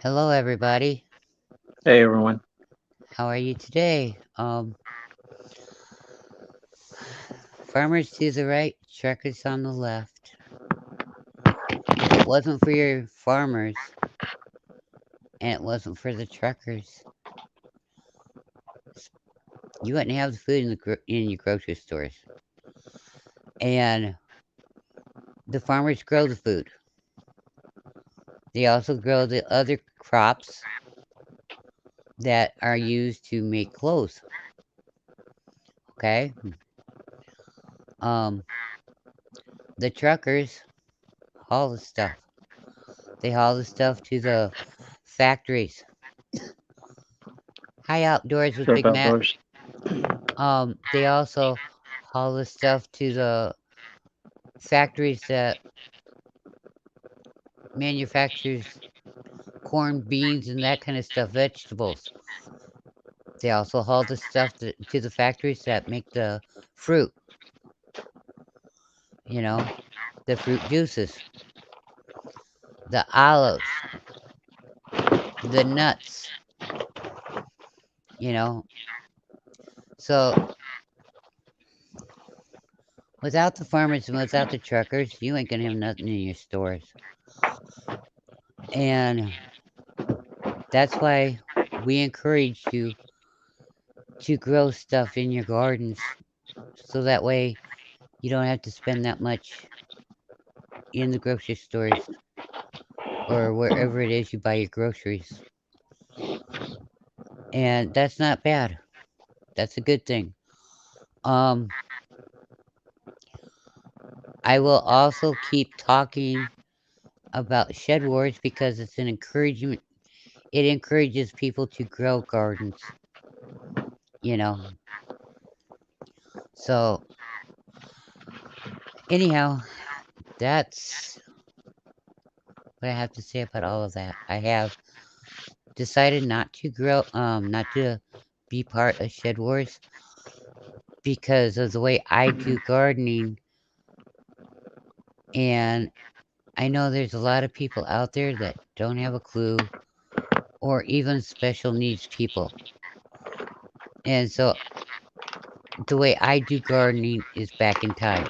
Hello, everybody. Hey everyone. How are you today? Farmers to the right, truckers on the left. If it wasn't for your farmers and it wasn't for the truckers, you wouldn't have the food in your grocery stores. And the farmers grow the food. They also grow the other crops that are used to make clothes. Okay. Um, the truckers haul the stuff. They haul the stuff to the factories. Hi, outdoors with Ship Big Matt. outdoors. They also haul the stuff to the factories that manufactures corn, beans, and that kind of stuff, vegetables. They also haul the stuff to the factories that make the fruit, you know, the fruit juices, the olives, the nuts, you know. So without the farmers and without the truckers, you ain't gonna have nothing in your stores. And that's why we encourage you to grow stuff in your gardens so that way you don't have to spend that much in the grocery stores or wherever it is you buy your groceries. And that's not bad. That's a good thing. Um, I will also keep talking about Shed Wars because it's an encouragement. It encourages people to grow gardens, you know. So, anyhow, that's what I have to say about all of that. I have decided not to be part of Shed Wars because of the way I do gardening. And I know there's a lot of people out there that don't have a clue, or even special needs people. And so the way I do gardening is back in time.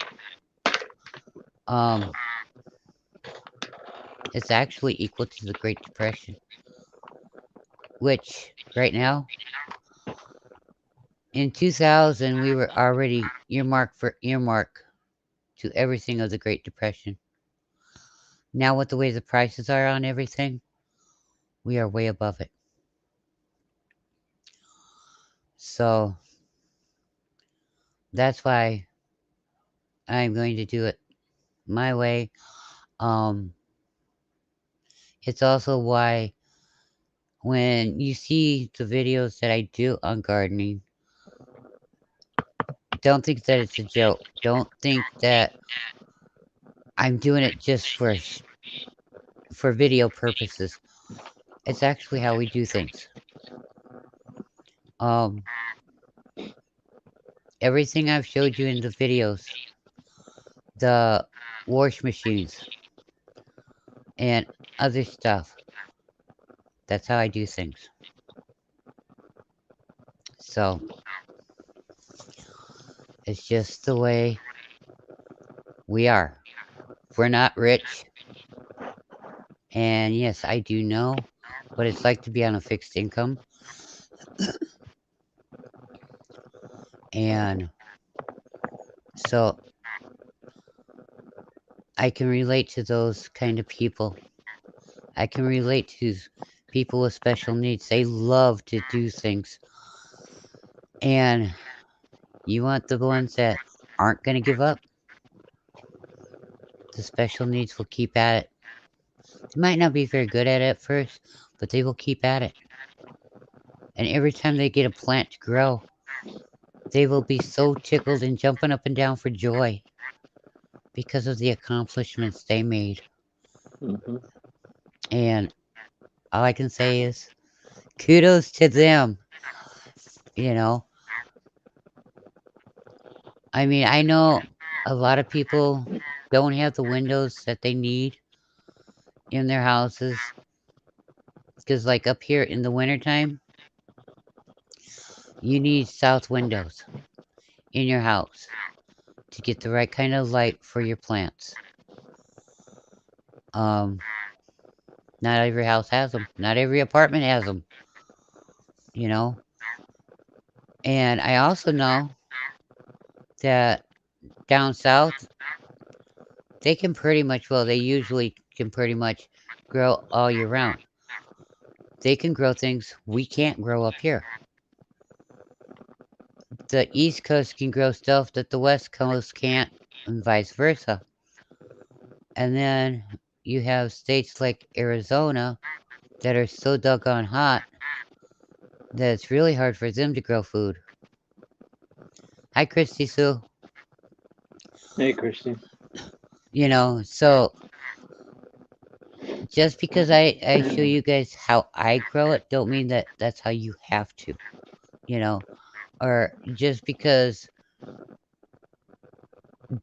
Um, it's actually equal to the Great Depression, which right now, in 2000, we were already earmark to everything of the Great Depression. Now, with the way the prices are on everything, we are way above it. So that's why I'm going to do it my way. Um, it's also why when you see the videos that I do on gardening, don't think that it's a joke. Don't think that I'm doing it just for video purposes. It's actually how we do things. Um, everything I've showed you in the videos, the wash machines and other stuff, that's how I do things. So it's just the way we are. We're not rich, and yes, I do know what it's like to be on a fixed income, and so I can relate to those kind of people. I can relate to people with special needs. They love to do things, and you want the ones that aren't going to give up. The special needs will keep at it. They might not be very good at it at first, but they will keep at it. And every time they get a plant to grow, they will be so tickled and jumping up and down for joy because of the accomplishments they made. Hmm. And all I can say is kudos to them. You know, I mean, I know a lot of people don't have the windows that they need in their houses, Because, like, up here in the wintertime, you need south windows in your house to get the right kind of light for your plants. Um, Not every house has them. Not every apartment has them, you know? And I also know that down south, they usually can pretty much grow all year round. They can grow things we can't grow up here. The East Coast can grow stuff that the West Coast can't, and vice versa. And then you have states like Arizona that are so doggone hot that it's really hard for them to grow food. Hi, Christy Sue. Hey, Christy. So just because I show you guys how I grow it, don't mean that that's how you have to, you know? Or just because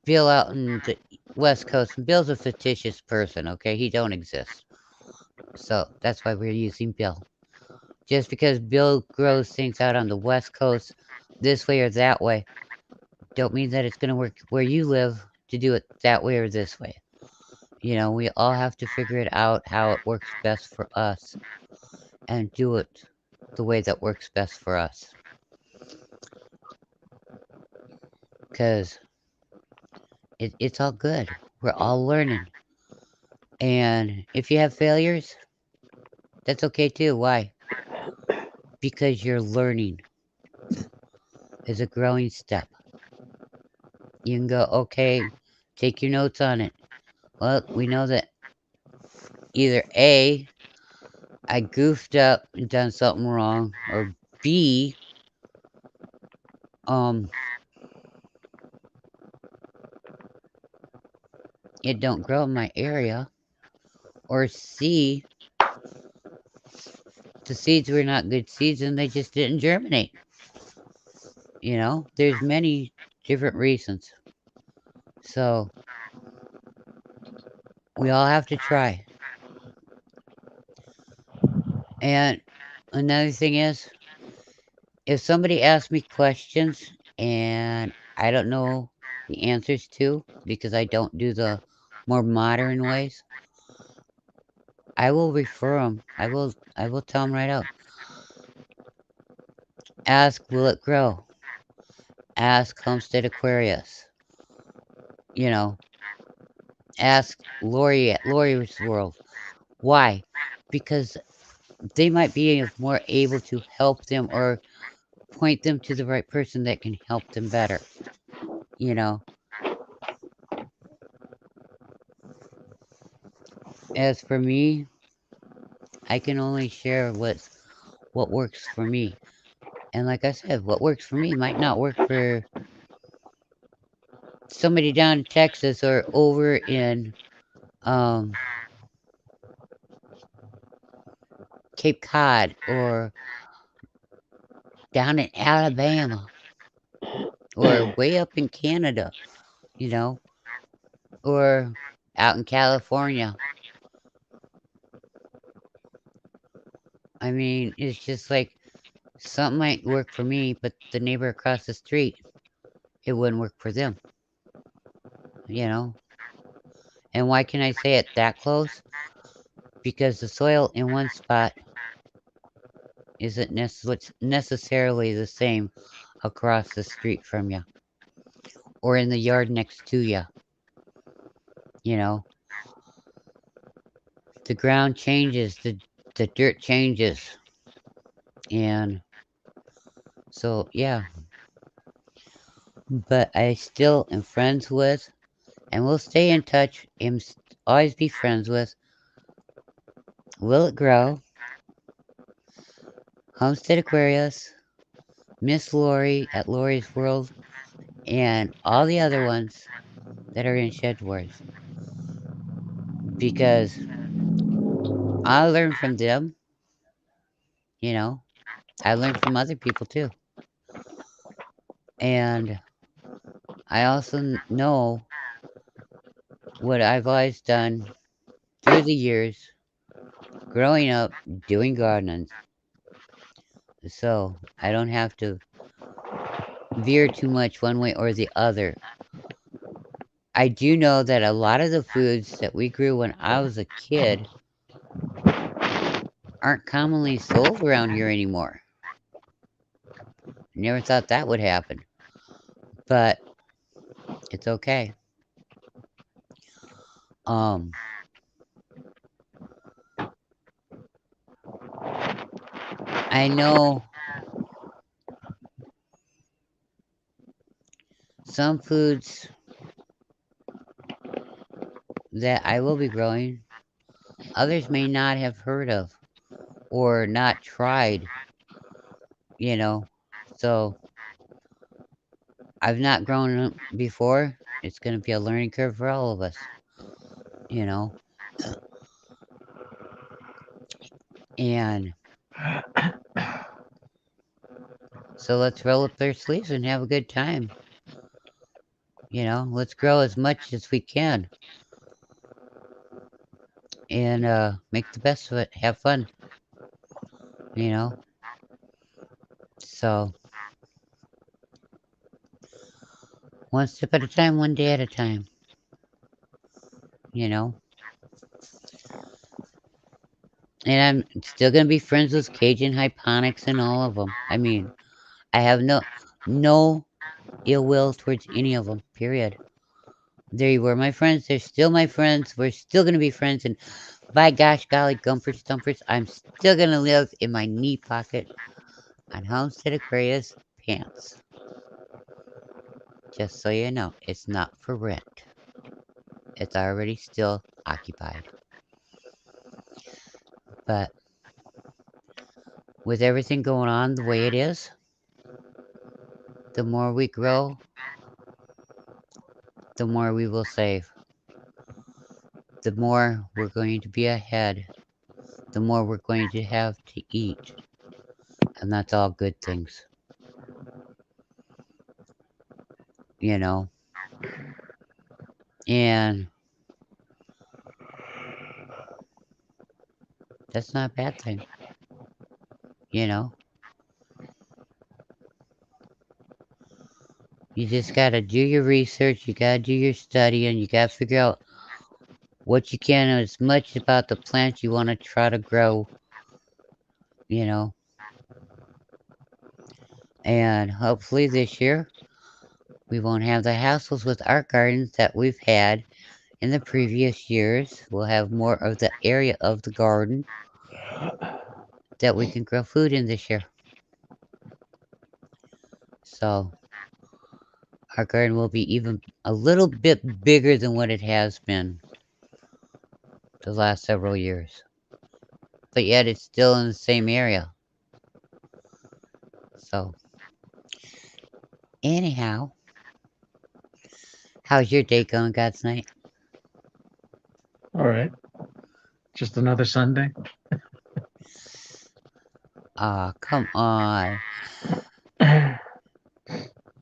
Bill out in the West Coast, and Bill's a fictitious person, okay? He don't exist. So that's why we're using Bill. Just because Bill grows things out on the West Coast this way or that way, don't mean that it's going to work where you live to do it that way or this way. We all have to figure it out how it works best for us and do it the way that works best for us. Because it's all good. We're all learning. And if you have failures, that's okay too. Why? Because you're learning is a growing step. You can go, okay, take your notes on it. Well, we know that either A, I goofed up and done something wrong, or B, um, it don't grow in my area, or C, the seeds were not good seeds and they just didn't germinate. There's many different reasons. So we all have to try. And another thing is, if somebody asks me questions and I don't know the answers to because I don't do the more modern ways, I will refer them. I will tell them right out. Ask, will it grow? Ask Homestead Aquarius. You know, ask Lori at Lori's World. Why? Because they might be more able to help them or point them to the right person that can help them better. You know, as for me, I can only share what works for me. And like I said, what works for me might not work for somebody down in Texas or over in um, Cape Cod or down in Alabama or way up in Canada, you know, or out in California. I mean, it's just like something might work for me, but the neighbor across the street, it wouldn't work for them, you know? And why can I say it that close? Because the soil in one spot isn't necessarily the same across the street from you or in the yard next to you, you know? The ground changes, the dirt changes. And so, yeah. But I still am friends with and will stay in touch and always be friends with Will It Grow, Homestead Aquarius, Miss Lori at Lori's World, and all the other ones that are in Shed Wars. Because I learn from them, you know. I learn from other people too. And I also know what I've always done through the years growing up doing gardening, so I don't have to veer too much one way or the other. I do know that a lot of the foods that we grew when I was a kid aren't commonly sold around here anymore. Never thought that would happen, but it's okay. Um, I know some foods that I will be growing, others may not have heard of or not tried, you know. So I've not grown them before. It's going to be a learning curve for all of us, you know. And so let's roll up their sleeves and have a good time. You know, let's grow as much as we can and make the best of it. Have fun, you know. So one step at a time, one day at a time, you know. And I'm still gonna be friends with Cajun Hyponics and all of them. I mean, I have no ill will towards any of them. Period. They were my friends. They're still my friends. We're still gonna be friends. And by gosh, golly, gumpers, stumpers, I'm still gonna live in my knee pocket on Homestead Aquarius pants. Just so you know, it's not for rent. It's already still occupied. But with everything going on the way it is, the more we grow, the more we will save. The more we're going to be ahead, the more we're going to have to eat. And that's all good things, you know? And that's not a bad thing, you know? You just gotta do your research, you gotta do your studying, you gotta figure out what you can as much about the plants you want to try to grow, you know? And hopefully this year we won't have the hassles with our gardens that we've had in the previous years. We'll have more of the area of the garden that we can grow food in this year. So our garden will be even a little bit bigger than what it has been the last several years. But yet it's still in the same area. So anyhow, how's your day going, God's night? All right. Just another Sunday. Aw, come on.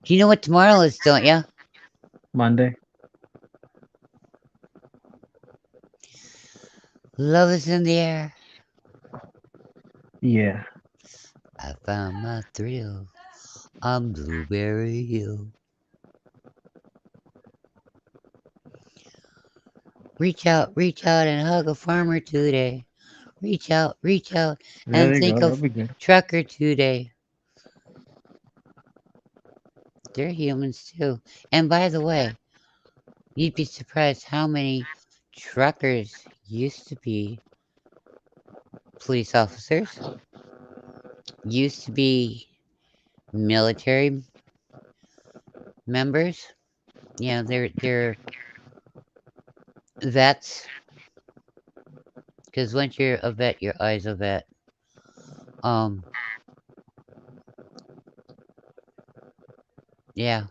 Do you know what tomorrow is, don't you? Monday. Love is in the air. Yeah. I found my thrill on Blueberry Hill. reach out and hug a farmer today. Reach out There and you go. think That'll of be good. trucker today. They're humans too. And by the way, you'd be surprised how many truckers used to be police officers, used to be military members. Yeah, they're vets. Because once you're a vet, you're always a vet. Um, yeah.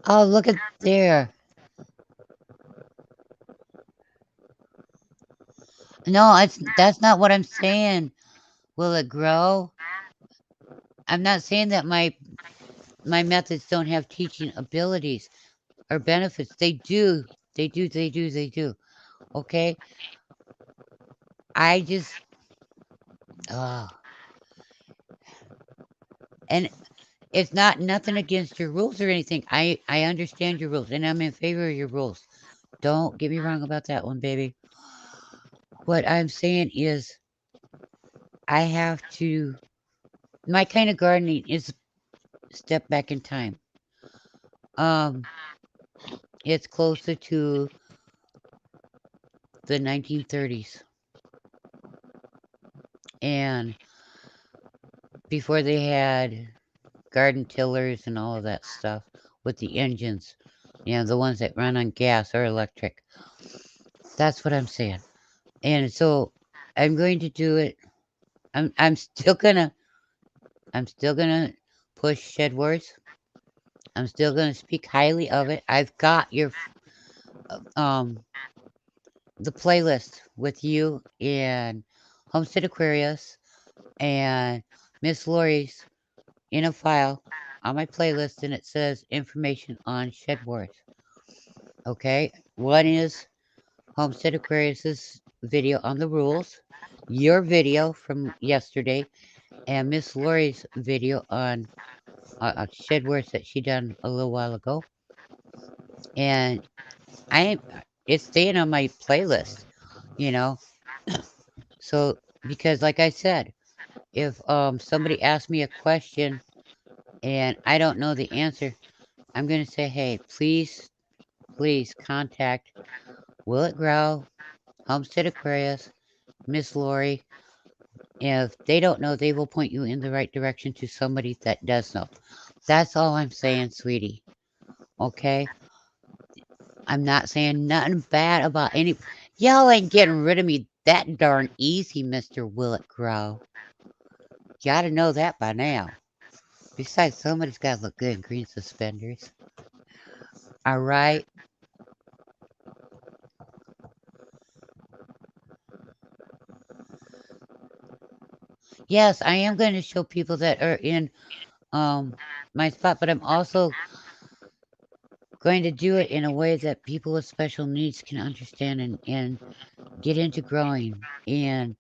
Oh, look at there. No, that's not what I'm saying. Will it grow? I'm not saying that my methods don't have teaching abilities or benefits. They do. They do. They do. They do. Okay? I just, oh, and it's not nothing against your rules or anything. I understand your rules, and I'm in favor of your rules. Don't get me wrong about that one, baby. What I'm saying is, I have to. My kind of gardening is step back in time. Um, it's closer to the 1930s, and before they had garden tillers and all of that stuff with the engines, the ones that run on gas or electric. That's what I'm saying. And so I'm going to do it. I'm still gonna push Shed Wars. I'm still gonna speak highly of it. I've got your um the playlist with you and Homestead Aquarius and Miss Lori's in a file on my playlist, and it says information on Shed Wars. Okay, one is Homestead Aquarius's video on the rules, your video from yesterday, and Miss Lori's video on Shed Wars that she done a little while ago. And I it's staying on my playlist, you know. So because like I said, if somebody asks me a question and I don't know the answer, I'm gonna say, hey, please contact Willet Grow, Homestead Aquarius, Miss Lori. If they don't know, they will point you in the right direction to somebody that does know. That's all I'm saying, sweetie. Okay? I'm not saying nothing bad about any. Y'all ain't getting rid of me that darn easy, Mr. Willet Grow. You ought to know that by now. Besides, somebody's got to look good in green suspenders. All right? Yes, I am going to show people that are in um my spot, but I'm also going to do it in a way that people with special needs can understand and get into growing. And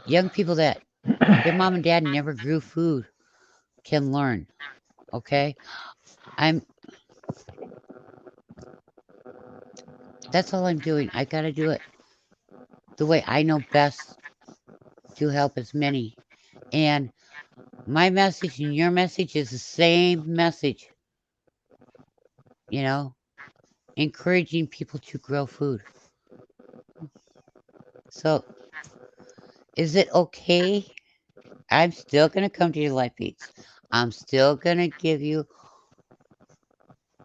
young people that their mom and dad never grew food can learn. Okay? I'm That's all I'm doing. I got to do it the way I know best to help as many. And my message and your message is the same message, you know, encouraging people to grow food. So, is it okay? I'm still going to come to your life feeds. I'm still going to give you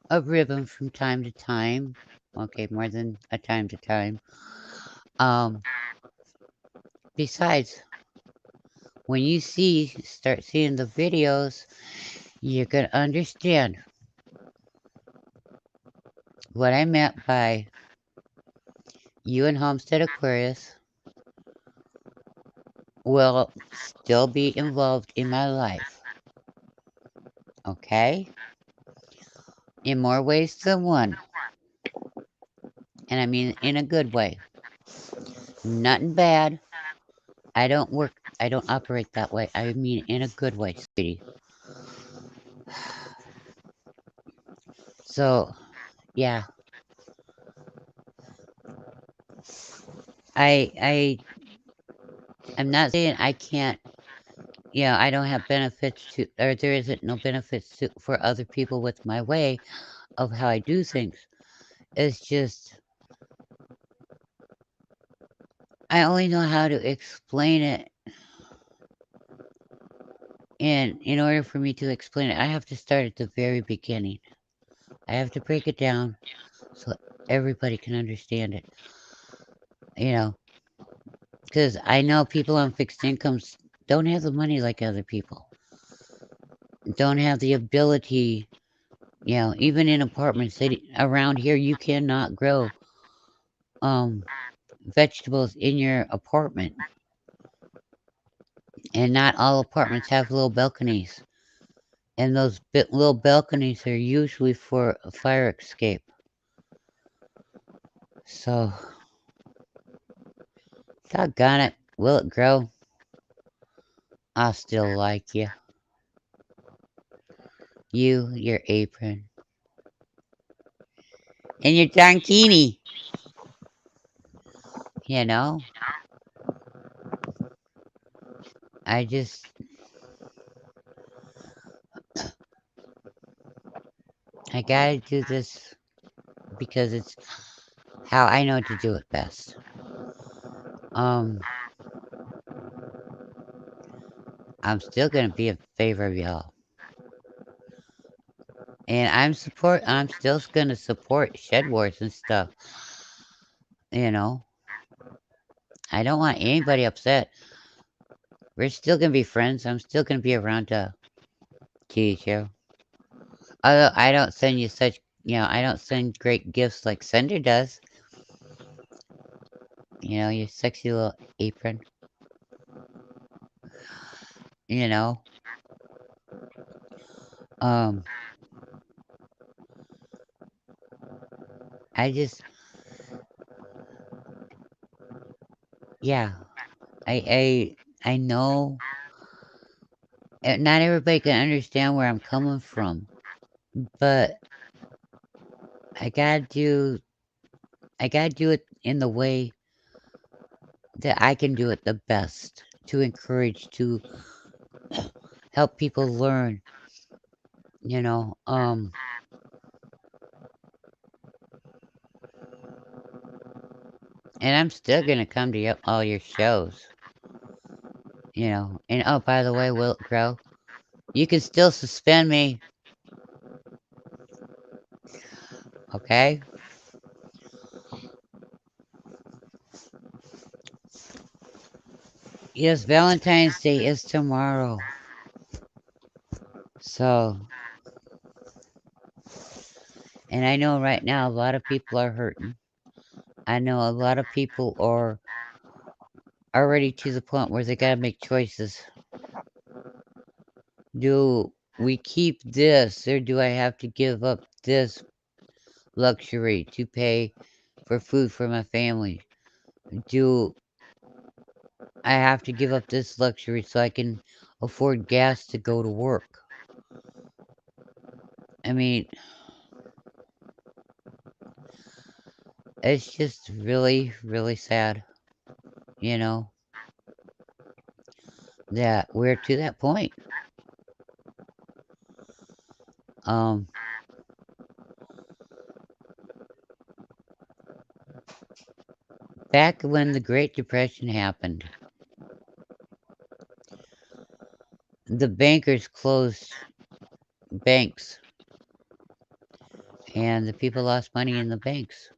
a ribbon from time to time. Okay, more than a time to time. Um, Besides, when you start seeing the videos, you're going to understand what I meant by you and Homestead Aquarius will still be involved in my life. Okay? In more ways than one. And I mean in a good way. Nothing bad. I don't operate that way. I mean in a good way, sweetie. So, yeah. I'm not saying I can't, I don't have benefits to, or there isn't no benefits for other people with my way of how I do things. It's just, I only know how to explain it. And in order for me to explain it, I have to start at the very beginning. I have to break it down so everybody can understand it. You know, because I know people on fixed incomes don't have the money like other people, don't have the ability. Even in apartments, around here, you cannot grow um, vegetables in your apartment. And not all apartments have little balconies. And those little balconies are usually for a fire escape. So, Doggone it. Will it grow? I'll still like you. You, your apron, and your tankini. You know? I just. I gotta do this because it's how I know to do it best. Um, I'm still gonna be in favor of y'all. And I'm still gonna support Shed Wars and stuff. You know? I don't want anybody upset. We're still gonna be friends. I'm still gonna be around to teach you. Although I don't send you I don't send great gifts like Sender does. Your sexy little apron. You know? Um, I just, yeah, I know not everybody can understand where I'm coming from, but I gotta do, I gotta do it in the way that I can do it the best to encourage, to help people learn, you know, um, and I'm still gonna come to all your shows, and oh, by the way, will it grow? You can still suspend me, okay? Yes, Valentine's Day is tomorrow. So, and I know right now a lot of people are hurting. I know a lot of people are already to the point where they gotta make choices. Do we keep this, or do I have to give up this luxury to pay for food for my family? Do I have to give up this luxury so I can afford gas to go to work? I mean, it's just really, really sad, you know, that we're to that point. Um, Back when the Great Depression happened, the bankers closed banks and the people lost money in the banks.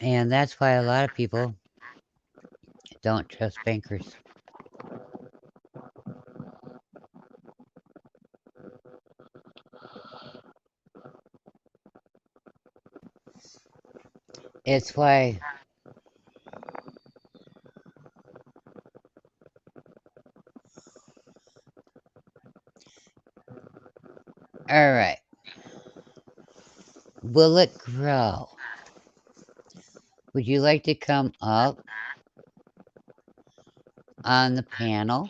And that's why a lot of people don't trust bankers. It's why, all right, will it grow? Would you like to come up on the panel?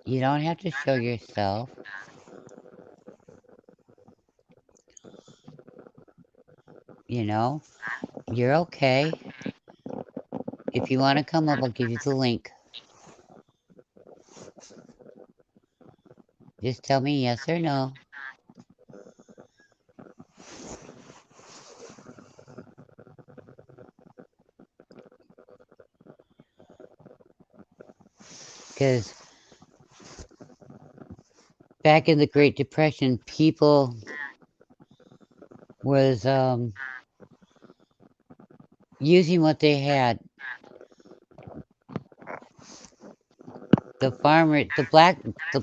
You don't have to show yourself. You know, you're okay. If you want to come up, I'll give you the link. Just tell me yes or no. Because back in the Great Depression, people was using what they had. The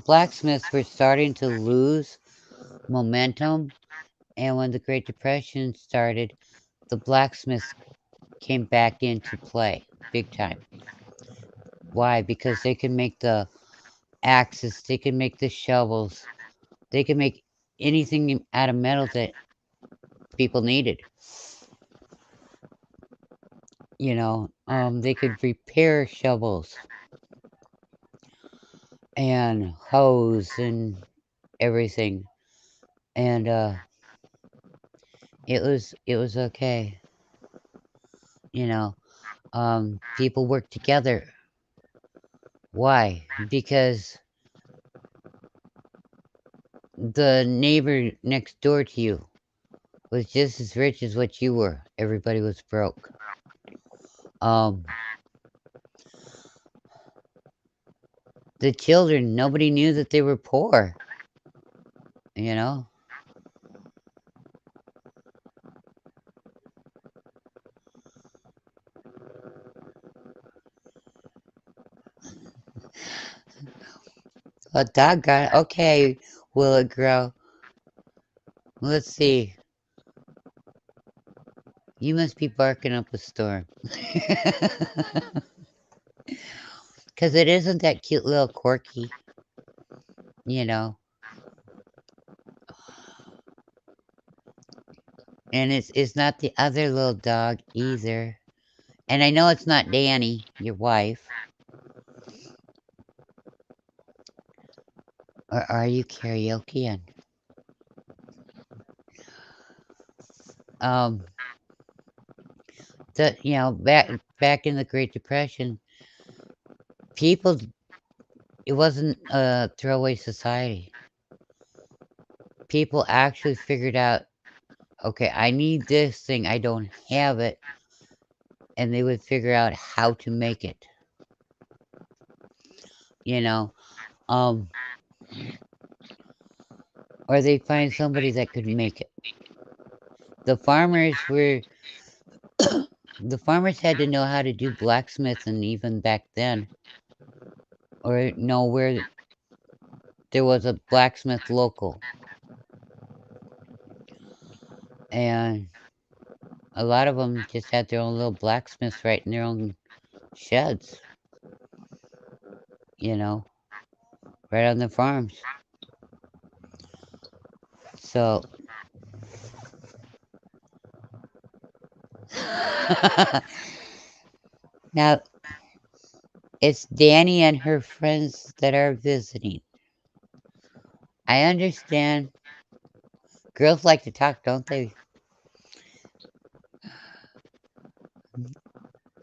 blacksmiths were starting to lose momentum, and when the Great Depression started, the blacksmiths came back into play big time. Why? Because they can make the axes, they can make the shovels, They could make anything out of metal that people needed. They could repair shovels and hose and everything. And it was okay. You know, people work together. Why? Because the neighbor next door to you was just as rich as what you were. Everybody was broke. Um, the children, nobody knew that they were poor. You know. A dog got okay. Will it grow? Let's see. You must be barking up a storm. Because it isn't that cute little Corky, you know. And it's not the other little dog either. And I know it's not Danny, your wife. Or are you karaokeing? Um, back in the Great Depression, people, it wasn't a throwaway society. People actually figured out, okay, I need this thing, I don't have it, and they would figure out how to make it. You know, um, or they'd find somebody that could make it. The farmers were the farmers had to know how to do blacksmithing even back then, or know where there was a blacksmith local. And a lot of them just had their own little blacksmiths right in their own sheds, you know, right on the farms. So now it's Danny and her friends that are visiting. I understand. Girls like to talk, don't they?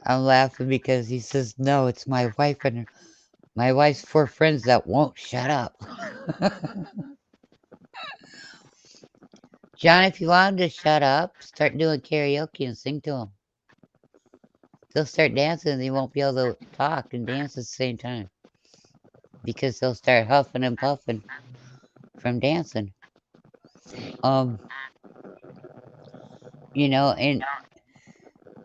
I'm laughing because he says, no, it's my wife and my wife's four friends that won't shut up. John, if you want them to shut up, start doing karaoke and sing to them. They'll start dancing and they won't be able to talk and dance at the same time because they'll start huffing and puffing from dancing. Um, and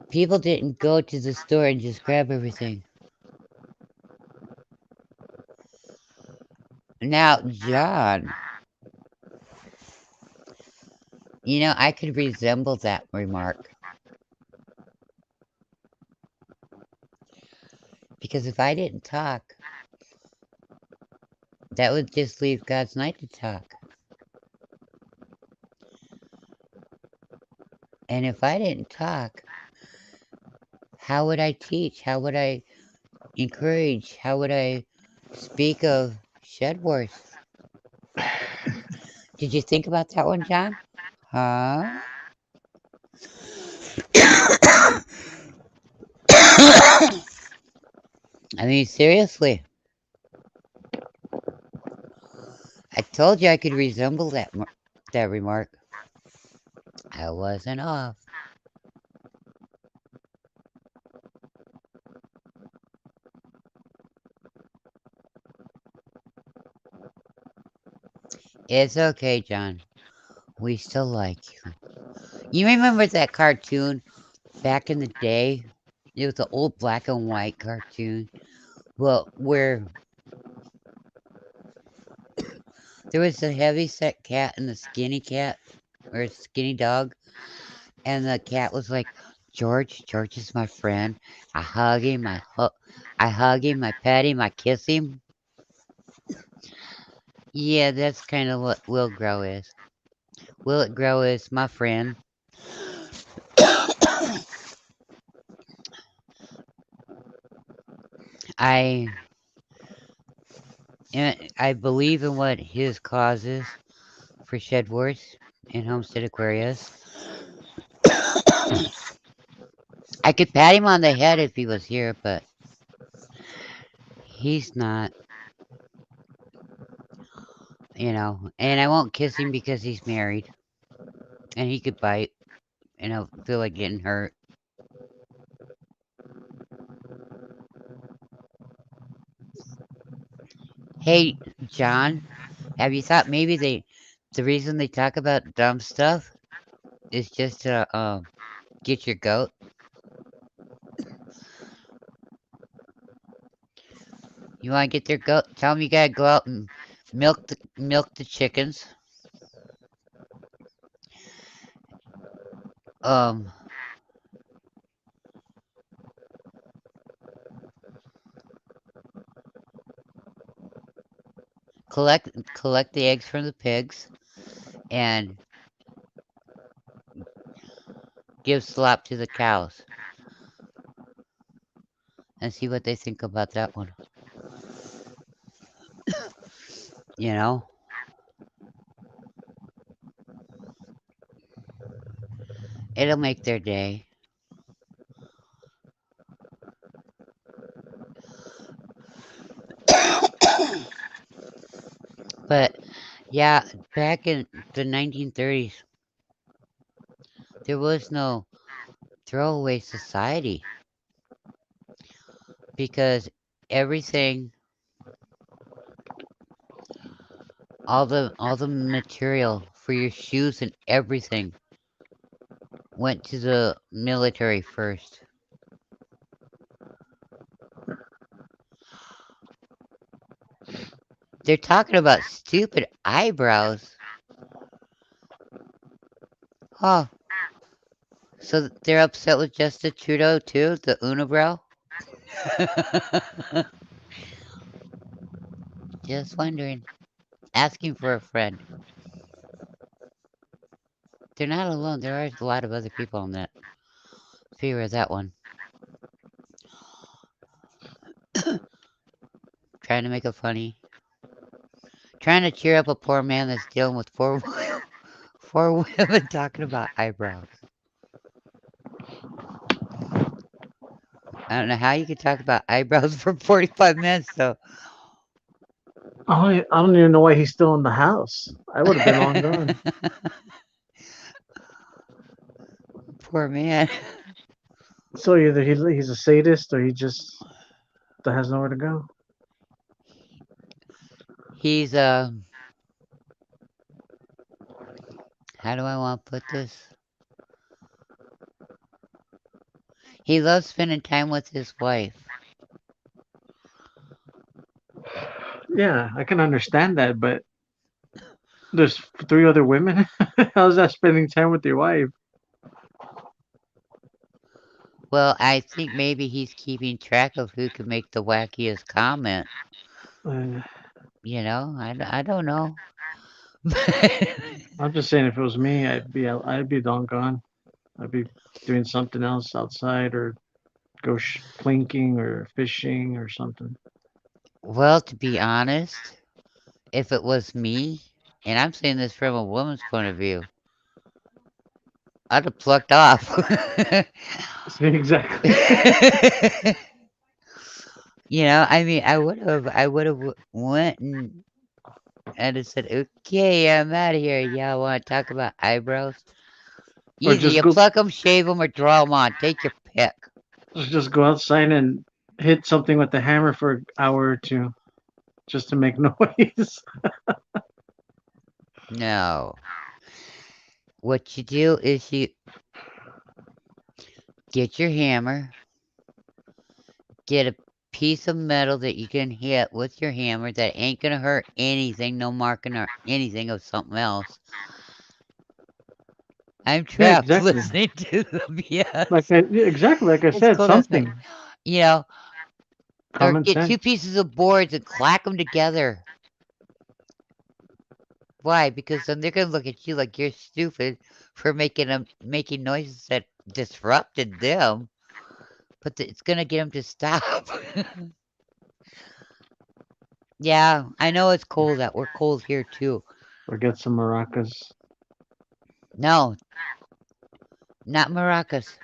people didn't go to the store and just grab everything. Now, John, I could resemble that remark. Because if I didn't talk, that would just leave God's night to talk. And if I didn't talk, how would I teach? How would I encourage? How would I speak of Shedworth? Did you think about that one, John? Huh? I mean, seriously. I told you I could resemble that remark. I wasn't off. It's okay, John. We still like you. You remember that cartoon back in the day? It was an old black and white cartoon. Well, where there was a heavy set cat and a skinny cat or a skinny dog, and the cat was like, George is my friend. I hug him, I hug him, I pet him, I kiss him. Yeah, that's kind of what Will Grow is. Will It Grow is my friend. I I believe in what his cause is for Shedworth and Homestead Aquarius. I could pat him on the head if he was here, but he's not, and I won't kiss him because he's married and he could bite and I'll feel like getting hurt. Hey, John, have you thought maybe the reason they talk about dumb stuff is just to get your goat? You want to get their goat? Tell them you gotta go out and milk the chickens. Um, collect the eggs from the pigs and give slop to the cows and see what they think about that one. You know, it'll make their day. But yeah, back in the 1930s, there was no throwaway society because everything, all the material for your shoes and everything went to the military first. They're talking about stupid eyebrows. Huh. So they're upset with Justin Trudeau too, the unibrow? Just wondering. Asking for a friend. They're not alone. There are a lot of other people on that. Fear of that one. Trying to make it funny. Trying to cheer up a poor man that's dealing with four women talking about eyebrows. I don't know how you could talk about eyebrows for 45 minutes, though. I don't even know why he's still in the house. I would have been long gone. Poor man. So either he's a sadist or he just has nowhere to go. He's, how do I want to put this? He loves spending time with his wife. Yeah, I can understand that, but there's 3 other women. How's that spending time with your wife? Well, I think maybe he's keeping track of who can make the wackiest comment. Uh, I don't know. I'm just saying, if it was me, I'd be long gone. I'd be doing something else outside, or go plinking or fishing or something. Well, to be honest, if it was me, and I'm saying this from a woman's point of view, I'd have plucked off. Exactly. I mean, I would have went and it said, "Okay, I'm out of here. Y'all want to talk about eyebrows? Or Easy, just you go, pluck them, shave them, or draw them on. Take your pick." just go outside and hit something with the hammer for an hour or two, just to make noise. No. What you do is you get your hammer, get a piece of metal that you can hit with your hammer that ain't gonna hurt anything, no marking or anything of something else. I'm Yeah, trapped exactly. listening to them. Yes. Exactly like I It's said, cold outside. something. You know, or Common get two sense. pieces of boards and clack them together. Why? Because then they're gonna look at you like you're stupid for making noises that disrupted them, but it's gonna get them to stop. Yeah, I know it's cold out. We're cold here too. Or get some maracas. No, not maracas.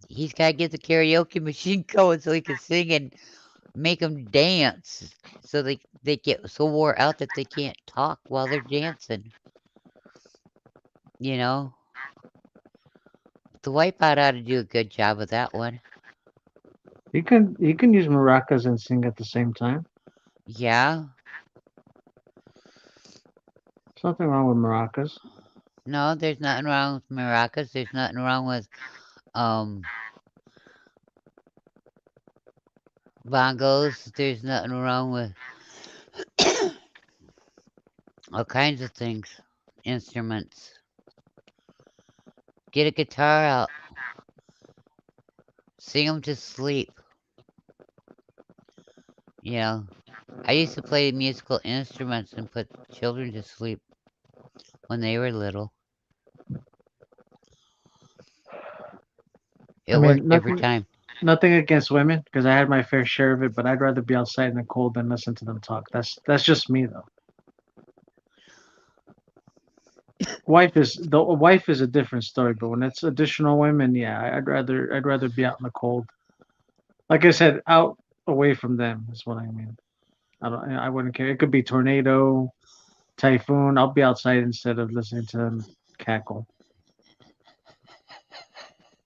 He's gotta get the karaoke machine going so he can sing and make them dance, so they get so wore out that they can't talk while they're dancing. You know, the Wipeout ought to do a good job of that one. You can use maracas and sing at the same time. Yeah. There's nothing wrong with maracas. No, there's nothing wrong with maracas. There's nothing wrong with um bongos. There's nothing wrong with all kinds of things. Instruments. Get a guitar out. Sing them to sleep. You know, I used to play musical instruments and put children to sleep when they were little. I It worked mean, every nothing time. nothing against women because I had my fair share of it, but I'd rather be outside in the cold than listen to them talk. That's just me though. The wife is a different story, but when it's additional women, yeah, I'd rather be out in the cold. Like I said, out away from them is what I mean. I wouldn't care. It could be tornado, typhoon. I'll be outside instead of listening to them cackle.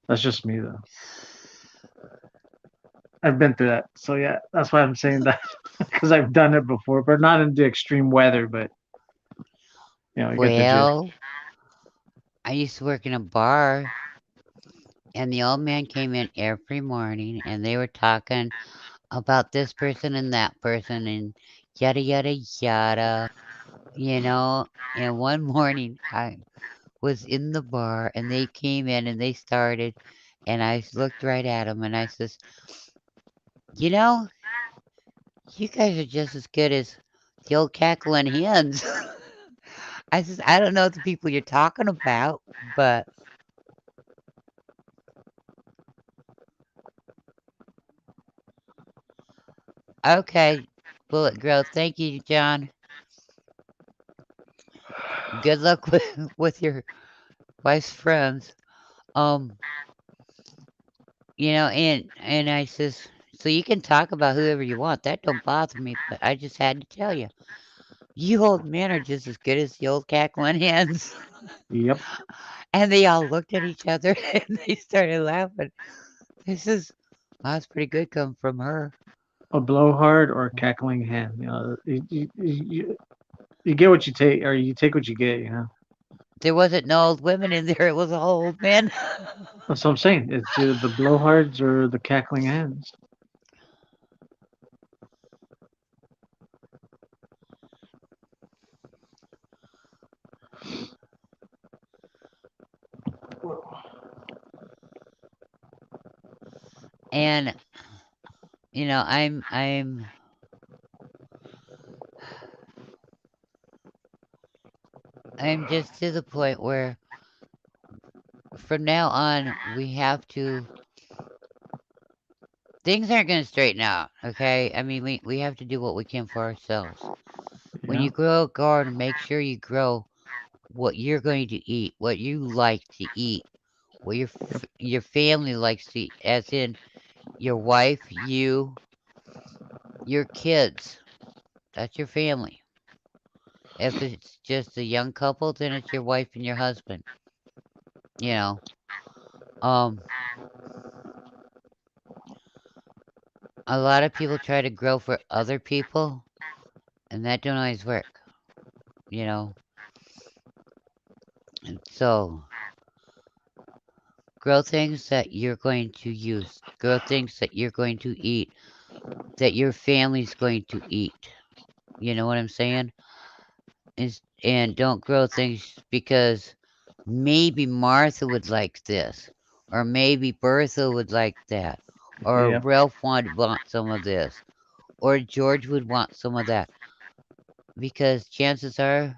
That's just me though. I've been through that, so yeah, that's why I'm saying that because I've done it before, but not in the extreme weather. But you get the gist. Well, I used to work in a bar, and the old man came in every morning, and they were talking about this person and that person, and yada yada yada. You know, and one morning I was in the bar, and they came in and they started, and I looked right at them, and I says, you know, you guys are just as good as the old cackling hens. I says, I don't know the people you're talking about, but okay, Bullet Grove. Thank you, John. Good luck with with your wife's friends. Um, and I says, so you can talk about whoever you want. That don't bother me, but I just had to tell you, you old men are just as good as the old cackling hens. Yep, And they all looked at each other and they started laughing. This is, well, that's pretty good coming from her. a blowhard or a cackling hen. You get what you take, or you take what you get. There wasn't no old women in there. It was all old men. That's what I'm saying. It's either the blowhards or the cackling hens. And you know, I'm just to the point where from now on we have to things aren't going to straighten out, okay? I mean, we have to do what we can for ourselves. When Yeah. you grow a garden, make sure you grow what you're going to eat, what you like to eat, what Yep. your family likes to eat, as in your wife, you, your kids. That's your family. If it's just a young couple, then it's your wife and your husband. You know, um, a lot of people try to grow for other people, and that don't always work. You know, and so grow things that you're going to use. Grow things that you're going to eat, that your family's going to eat. You know what I'm saying? And don't grow things because maybe Martha would like this, or maybe Bertha would like that, or Yep. Ralph would want some of this, or George would want some of that. because chances are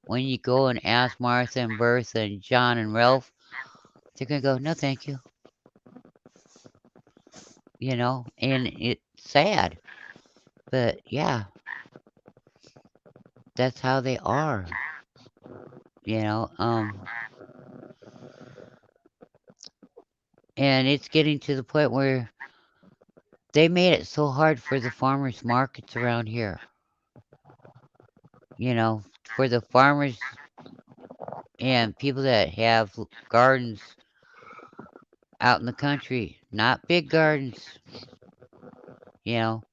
when you go and ask Martha and Bertha and John and Ralph, they're gonna go, no, thank you. And it's sad, but yeah, that's how they are. You know, um, and it's getting to the point where they made it so hard for the farmers markets around here. You know, for the farmers and people that have gardens out in the country, not big gardens, you know,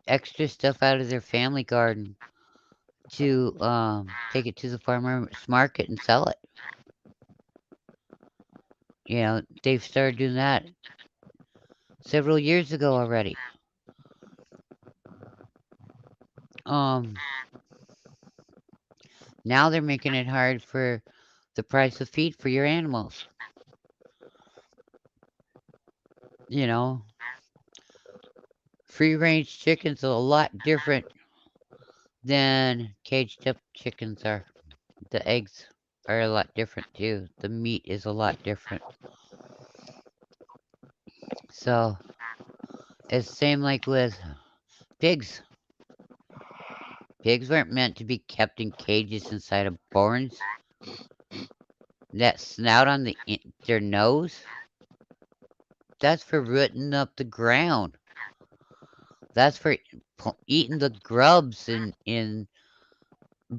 extra stuff out of their family garden to take it to the farmer's market and sell it. They've started doing that several years ago already. Um, Now they're making it hard for the price of feed for your animals. You know, free range chickens are a lot different than caged up chickens are. The eggs are a lot different too. The meat is a lot different. So it's the same like with pigs. Pigs weren't meant to be kept in cages inside of barns. That snout on their nose, that's for rooting up the ground. That's for eating the grubs and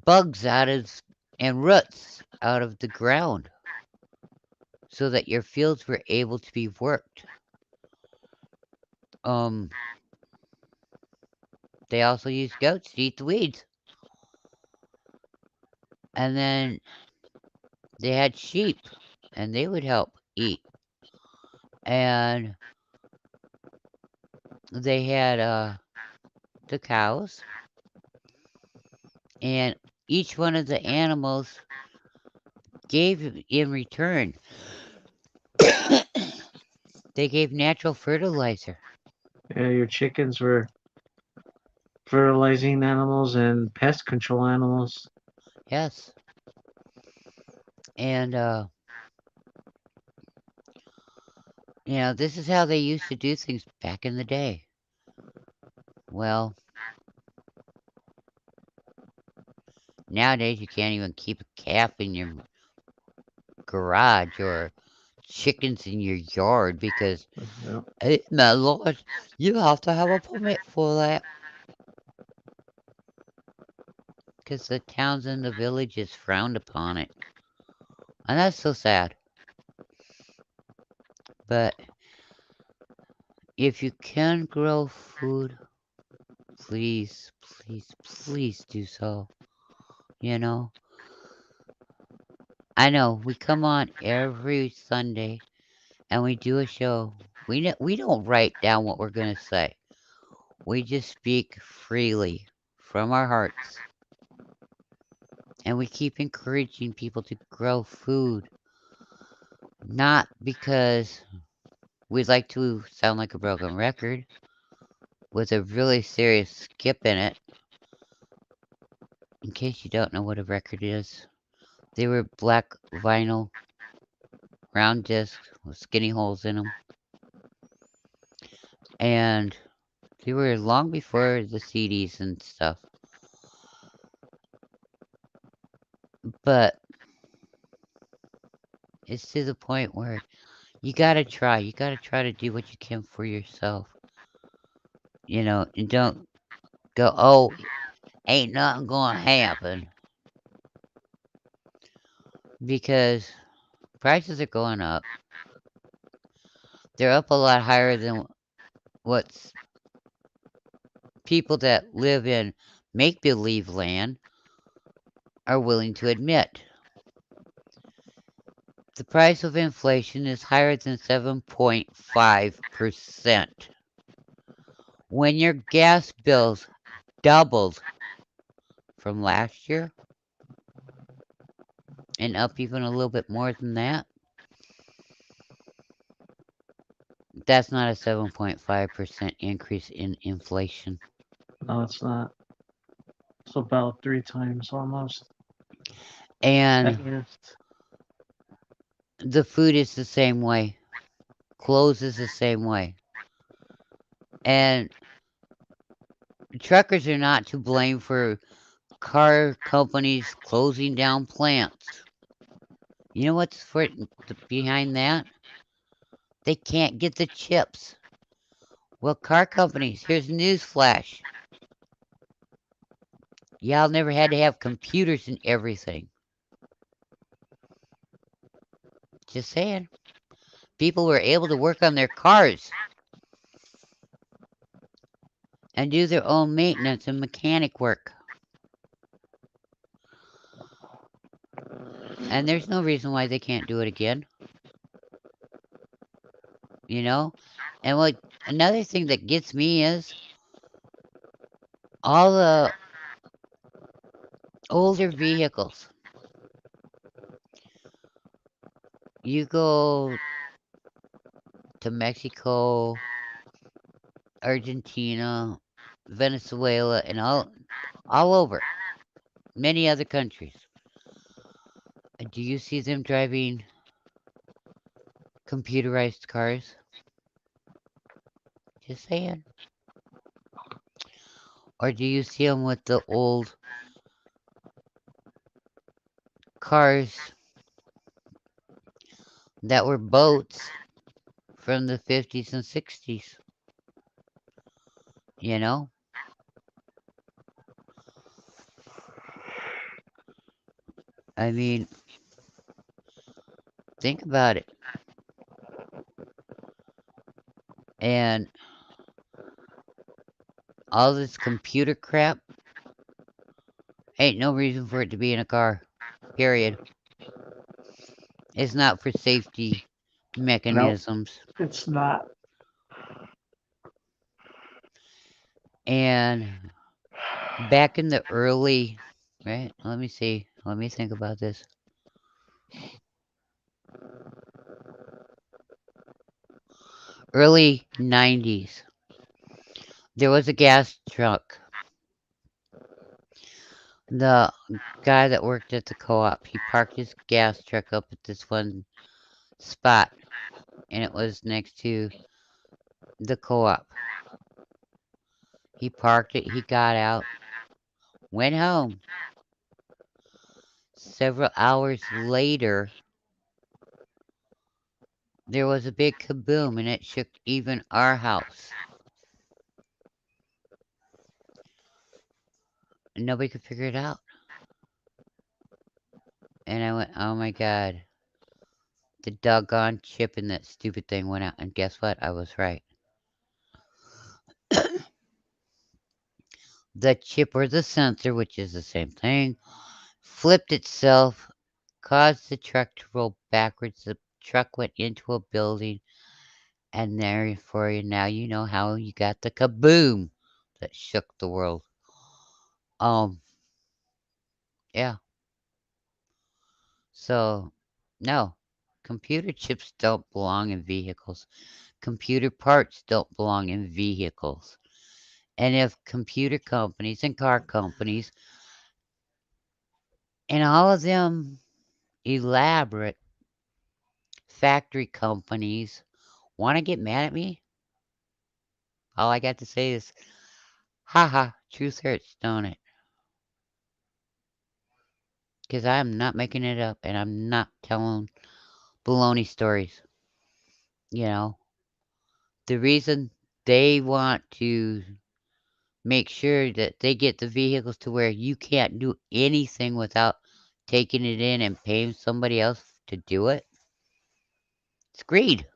bugs out of and roots out of the ground so that your fields were able to be worked. Um, they also used goats to eat the weeds. And then they had sheep and they would help eat. And they had the cows and each one of the animals gave in return. They gave natural fertilizer. Yeah, your chickens were fertilizing animals and pest control animals. Yes. And this is how they used to do things back in the day. Well, nowadays you can't even keep a calf in your garage or chickens in your yard because, Yeah. hey, my lord, you have to have a permit for that. Because the towns and the villages frowned upon it. And that's so sad. But if you can grow food, please, please, please do so. You know, I know we come on every Sunday and we do a show. We don't write down what we're gonna say. We just speak freely from our hearts, and we keep encouraging people to grow food, not because we'd like to sound like a broken record with a really serious skip in it. In case you don't know what a record is, they were black vinyl round discs with skinny holes in them, and they were long before the CDs and stuff. But it's to the point where you gotta try. You gotta try to do what you can for yourself. And don't go, oh, ain't nothing gonna happen. Because prices are going up. They're up a lot higher than what's people that live in make believe land are willing to admit. The price of inflation is higher than 7.5%. When your gas bills doubled from last year and up even a little bit more than that, that's not a 7.5% increase in inflation. No, it's not. So about 3 times almost And at least. the food is the same way. Clothes is the same way. And truckers are not to blame for car companies closing down plants. You know what's behind that? They can't get the chips. Well, car companies, here's a news flash. Y'all never had to have computers and everything. Just saying. People were able to work on their cars and do their own maintenance and mechanic work. And there's no reason why they can't do it again. You know? And what another thing that gets me is all the older vehicles. You go to Mexico, Argentina, Venezuela, and all over many other countries. Do you see them driving computerized cars? Just saying. Or do you see them with the old cars that were boats from the 50s and 60s? You know? I mean, think about it. And all this computer crap ain't no reason for it to be in a car. Period. It's not for safety No, mechanisms. it's not. And back in the early, right? Let me see. Let me think about this. Early 90s, there was a gas truck. The guy that worked at the co-op, he parked his gas truck up at this one spot, and it was next to the co-op. He parked it, he got out, went home. Several hours later, there was a big kaboom, and it shook even our house. And nobody could figure it out. And I went, oh my god, the doggone chip in that stupid thing went out. And guess what? I was right. The chip or the sensor, which is the same thing, flipped itself, caused the truck to roll backwards. The truck went into a building, and therefore now you know how you got the kaboom that shook the world. Um, yeah. So, no, computer chips don't belong in vehicles. Computer parts don't belong in vehicles. And if computer companies and car companies and all of them elaborate factory companies want to get mad at me, all I got to say is, haha, truth hurts, don't it? Because I'm not making it up and I'm not telling baloney stories. You know, the reason they want to make sure that they get the vehicles to where you can't do anything without taking it in and paying somebody else to do it. It's greed.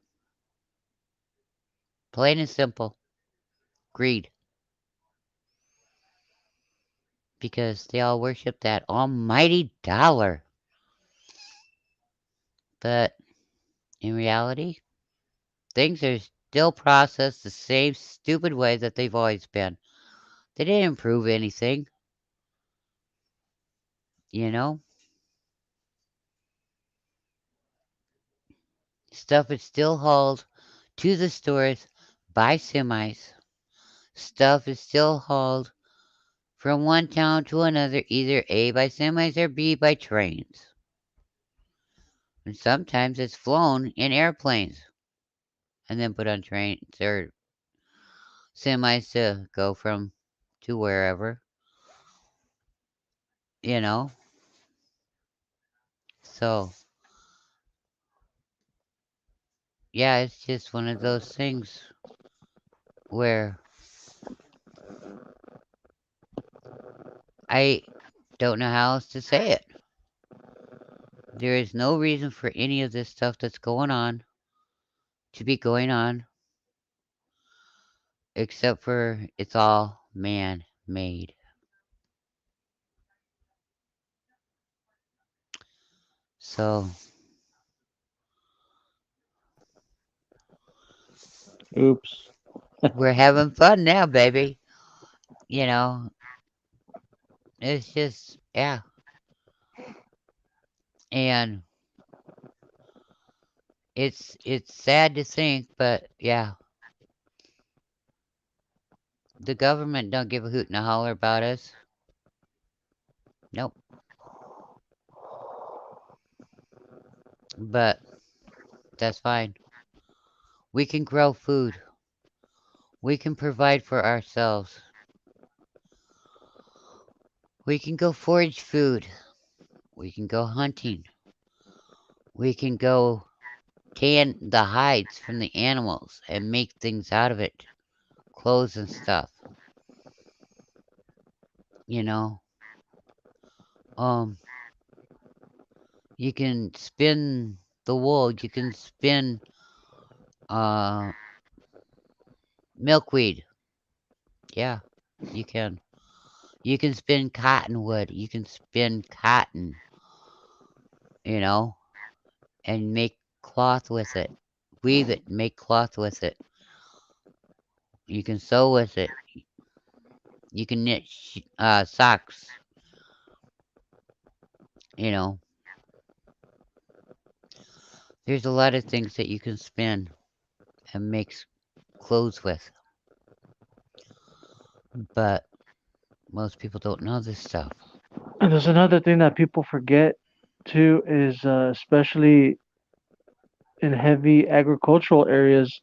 Plain and simple. Greed. Because they all worship that almighty dollar. But in reality, things are still processed the same stupid way that they've always been. They didn't improve anything, you know? Stuff is still hauled to the stores by semis. Stuff is still hauled from one town to another, either A by semis or B by trains. And sometimes it's flown in airplanes and then put on trains or semis to go from to wherever, you know? So, yeah, it's just one of those things where I don't know how else to say it. There is no reason for any of this stuff that's going on to be going on except for it's all man made. So, Oops. we're having fun now, baby. You know, it's just, yeah. And it's sad to think, but yeah, the government don't give a hoot and a holler about us. Nope. But that's fine. We can grow food. We can provide for ourselves. We can go forage food. We can go hunting. We can go tan the hides from the animals and make things out of it. Clothes and stuff. You know. Um you can spin the wool. You can spin uh milkweed. Yeah, you can. You can spin cottonwood. You can spin cotton, you know, and make cloth with it. Weave it, make cloth with it. You can sew with it. You can knit socks, you know. There's a lot of things that you can spin and make clothes with, but most people don't know this stuff. And there's another thing that people forget too is especially in heavy agricultural areas,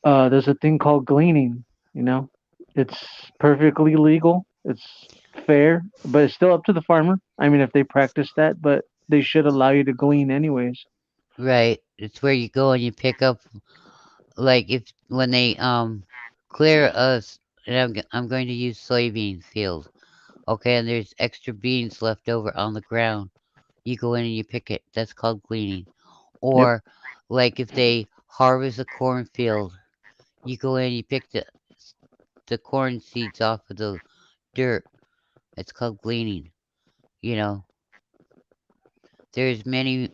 there's a thing called gleaning. You know, it's perfectly legal. It's fair, but it's still up to the farmer. I mean, if they practice that, but they should allow you to glean anyways. Right. It's where you go and you pick up, like, if when they clear us, and I'm going to use soybean field. Okay, and there's extra beans left over on the ground. You go in and you pick it. That's called gleaning. Yep. Or like if they harvest a cornfield, you go in and you pick the corn seeds off of the dirt. It's called gleaning. You know, there's many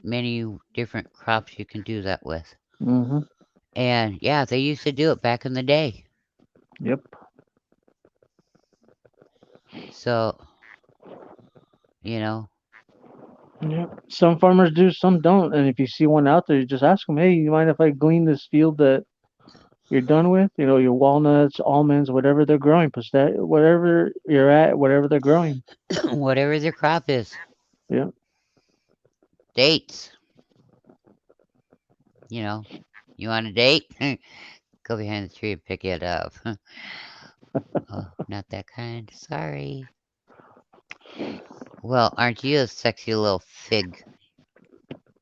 different crops you can do that with. Mhm. And yeah, they used to do it back in the day. Yep. So, you know, Yep. Some farmers do, some don't. And if you see one out there, you just ask them, "Hey, you mind if I glean this field that you're done with? You know, your walnuts, almonds, whatever they're growing, because that whatever you're at, whatever they're growing." whatever their crop is, Yeah. dates, you know, you want a date? Go behind the tree and pick it up. Oh, not that kind. Sorry. Well, aren't you a sexy little fig,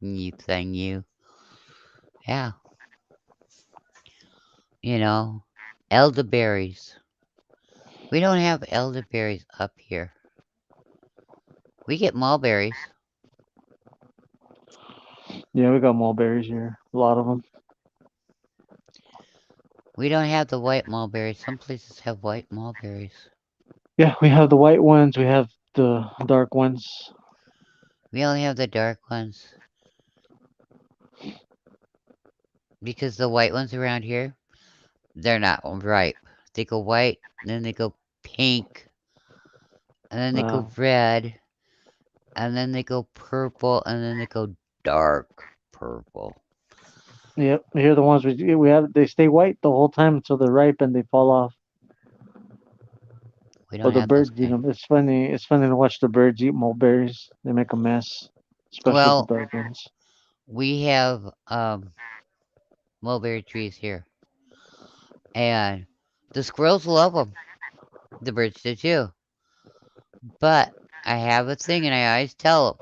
you thing, you? Yeah, you know, elderberries. We don't have elderberries up here. We get mulberries. Yeah, we got mulberries here. A lot of them. We don't have the white mulberries. Some places have white mulberries. Yeah, we have the white ones. We have the dark ones. We only have the dark ones because the white ones around here, they're not ripe. They go white, then they go pink, and then they Uh, go red, and then they go purple, and then they go dark purple. yep. Here are the ones we have. They stay white the whole time until they're ripe and they fall off. We Or don't the have those birds eat kind. them. It's funny. It's funny to watch the birds eat mulberries. They make a mess, especially the Well, dark ones. we have mulberry trees here, and the squirrels love them. The birds do too. But I have a thing, and I always tell them,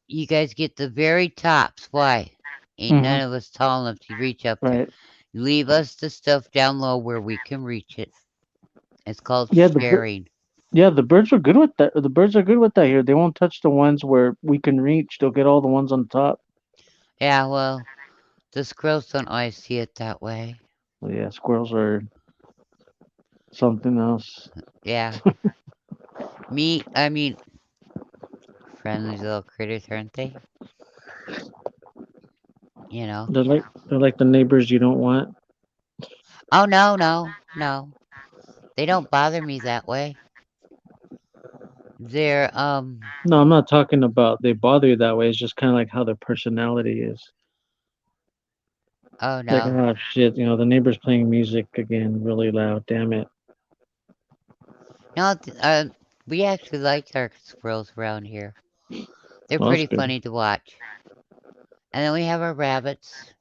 you guys get the very tops. Why? Ain't Hmm. none of us tall enough to reach up there. Right. Leave us the stuff down low where we can reach it. It's called Yeah. sharing. The birds are good with that. The birds are good with that here. They won't touch the ones where we can reach. They'll get all the ones on top. Yeah, well, the squirrels don't always see it that way. Well, yeah, squirrels are something else. Yeah. I mean, friendly little critters, aren't they? You know. They're like the neighbors you don't want. Oh, no, no, no. They don't bother me that way. They're, No, I'm not talking about they bother you that way. It's just kind of like how their personality is. oh, Like, no. oh shit, the neighbor's playing music again, really loud. Damn it. No, we actually like our squirrels around here. They're Well, that's pretty good. funny to watch. And then we have our rabbits,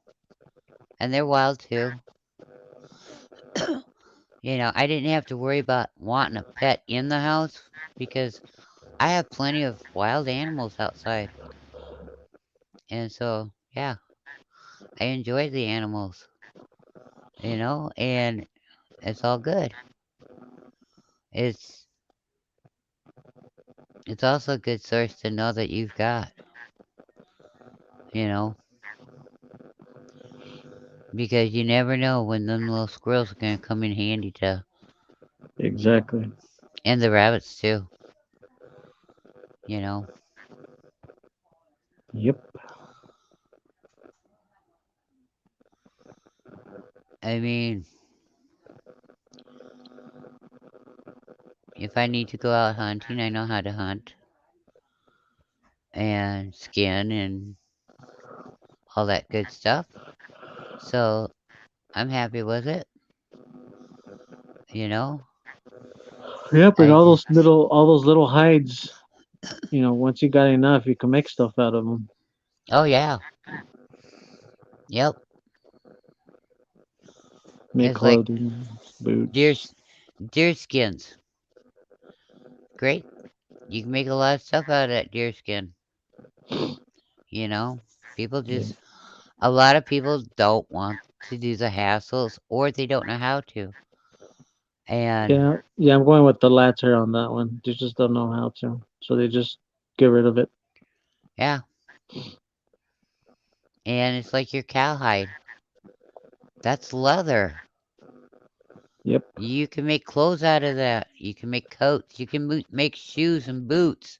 and they're wild too. I didn't have to worry about wanting a pet in the house because I have plenty of wild animals outside. And so, yeah, I enjoy the animals, and it's all good. It's it's also a good source to know that you've got, you know, because you never know when them little squirrels are gonna come in handy to, Exactly. and the rabbits too, you know. Yep. I mean, if I need to go out hunting, I know how to hunt and skin and all that good stuff. So I'm happy with it, you know. Yep, and I just, all those little hides. Once you got enough, you can make stuff out of them. oh yeah, yep. Make It's like clothing, deer boots. deer skins. Great. You can make a lot of stuff out of that deer skin. You know, people Yeah. just a lot of people don't want to do the hassles or they don't know how to. And Yeah, I'm going with the latter on that one. They just don't know how to, so they just get rid of it. yeah, and it's like your cowhide. That's leather. Yep, You can make clothes out of that. You can make coats. You can make shoes and boots.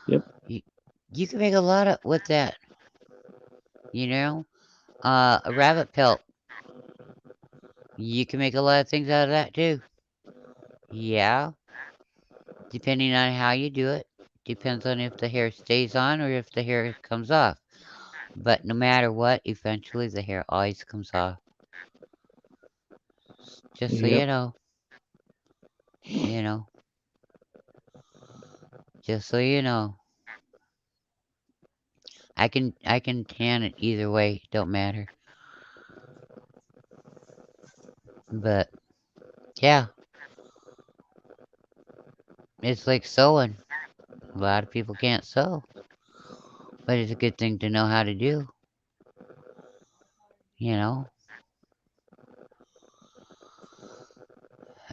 yep, You, you can make a lot of with that. You know, a rabbit pelt. You can make a lot of things out of that too. Yeah, depending on how you do it. Depends on if the hair stays on or if the hair comes off. But no matter what, eventually the hair always comes off. Just so yep. you know, you know, just so you know. I can tan it either way, don't matter. But yeah, it's like sewing. A lot of people can't sew, but it's a good thing to know how to do, you know?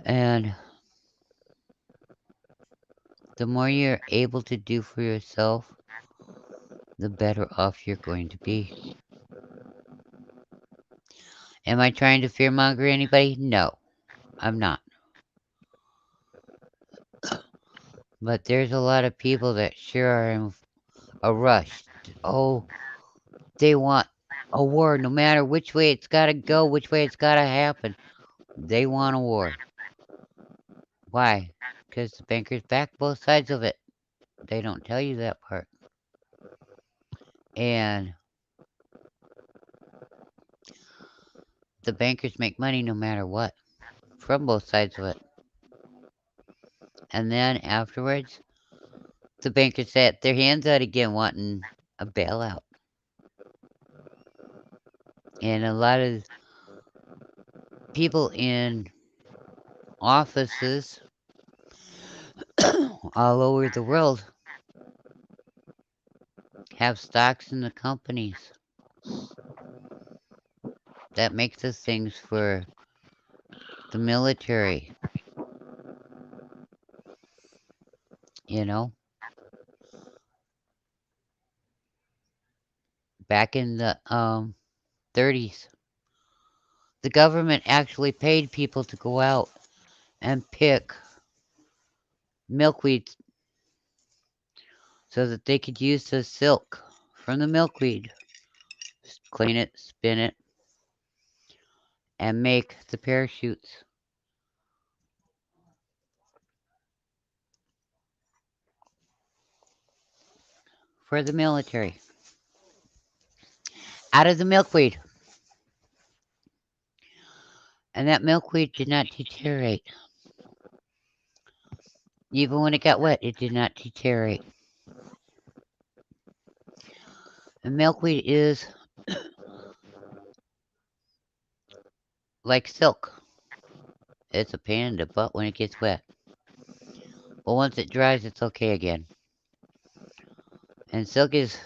And the more you're able to do for yourself, the better off you're going to be. Am I trying to fearmonger anybody? No, I'm not. But there's a lot of people that sure are in a rush. Oh, they want a war no matter which way it's got to go, which way it's got to happen. They want a war. Why? Because the bankers back both sides of it. They don't tell you that part. And the bankers make money no matter what from both sides of it. And then afterwards, the bankers set their hands out again wanting a bailout. And a lot of people in offices all over the world have stocks in the companies that make the things for the military, you know? Back in the 30s, the government actually paid people to go out and pick milkweed so that they could use the silk from the milkweed, clean it, spin it, and make the parachutes for the military out of the milkweed. And that milkweed did not deteriorate. Even when it got wet, it did not deteriorate. And milkweed is like silk. It's a pain in the butt when it gets wet. But once it dries, it's okay again. And silk is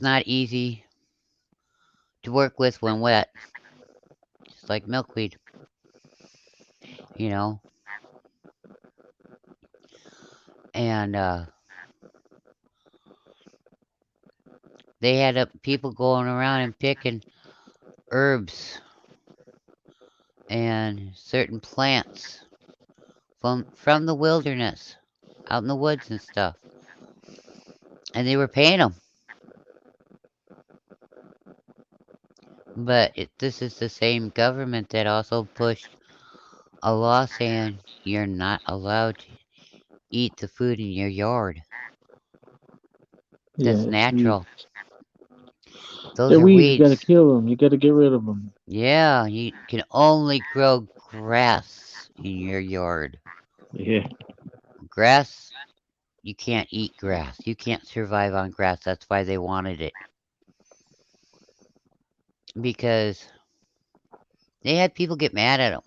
not easy to work with when wet, just like milkweed, you know. And they had people going around and picking herbs and certain plants from the wilderness, out in the woods and stuff. And they were paying them. But this is the same government that also pushed a law saying you're not allowed to eat the food in your yard. Yeah, That's it's weed. natural. Those They're are weeds. You gotta weeds. kill them. You gotta get rid of them. Yeah, you can only grow grass in your yard. Yeah. Grass, you can't eat grass. You can't survive on grass. That's why they wanted it. Because they had people get mad at them.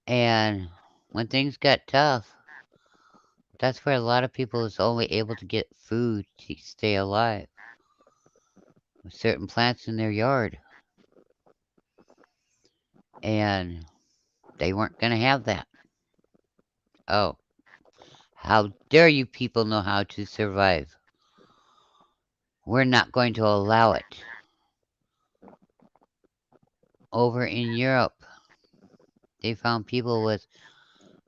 And when things got tough, that's where a lot of people is only able to get food to stay alive. With certain plants in their yard. And they weren't going to have that. Oh, how dare you people know how to survive? We're not going to allow it. Over in Europe, they found people with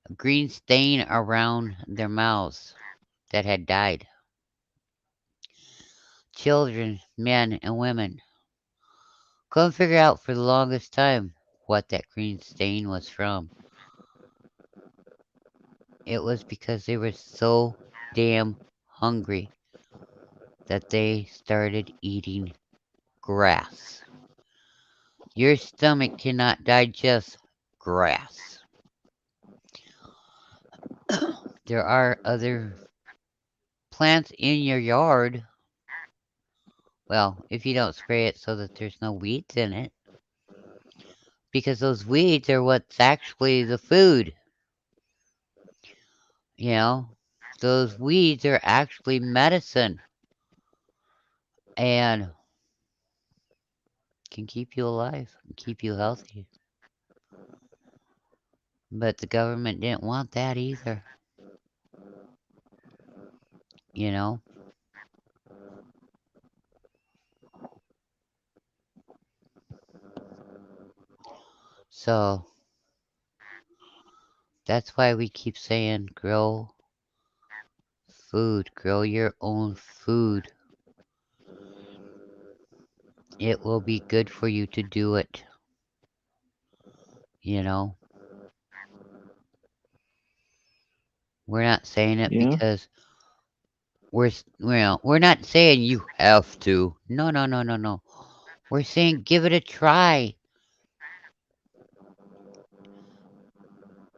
a green stain around their mouths that had died. Children, men, and women couldn't figure out for the longest time what that green stain was from. It was because they were so damn hungry that they started eating grass. Your stomach cannot digest grass. There are other plants in your yard. Well, if you don't spray it so that there's no weeds in it. Because those weeds are what's actually the food. You know, those weeds are actually medicine and can keep you alive and keep you healthy. But the government didn't want that either. You know? So that's why we keep saying grow food, grow your own food. It will be good for you to do it. You know? We're not saying it Yeah. because we're not saying you have to. No, no, no, no, no. We're saying give it a try.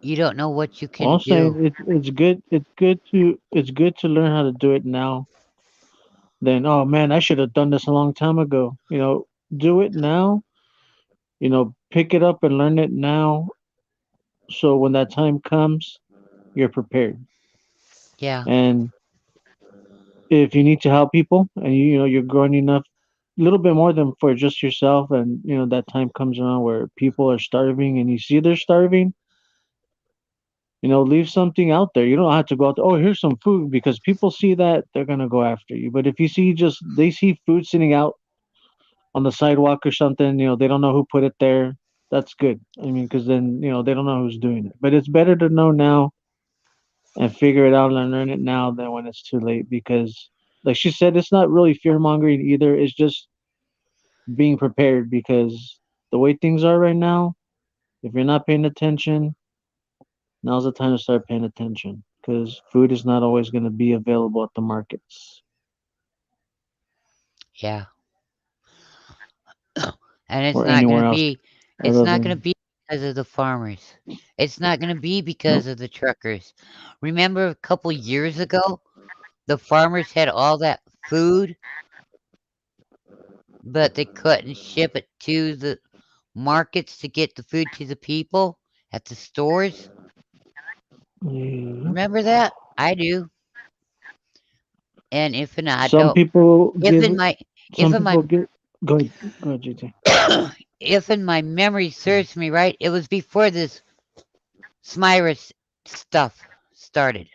you don't know what you Well, can I'm do. saying it's good to learn how to do it now. Then, oh man, I should have done this a long time ago. Do it now. Pick it up and learn it now. So when that time comes, you're prepared. Yeah, And if you need to help people, and you're growing enough, a little bit more than for just yourself, and that time comes around where people are starving, and you see they're starving. Leave something out there. You don't have to go out there, oh, here's some food, because people see that, they're gonna go after you. But if you see just they see food sitting out on the sidewalk or something, they don't know who put it there. That's good. I mean, because then they don't know who's doing it. But it's better to know now and figure it out and learn it now than when it's too late. Because, like she said, it's not really fear mongering either. It's just being prepared. Because the way things are right now, if you're not paying attention, now's the time to start paying attention. Because food is not always going to be available at the markets yeah. And it's or not going anywhere to else be it's other not going to than. be because of the farmers. It's not going to be because Nope. of the truckers. Remember a couple years ago, the farmers had all that food, but they couldn't ship it to the markets to get the food to the people at the stores. Yeah. Remember that? I do. And if not, I Some don't. people If give. in my if Some in my people give. Go ahead. Go ahead, GT. if in my memory serves me right, it was before this Smyrus stuff started.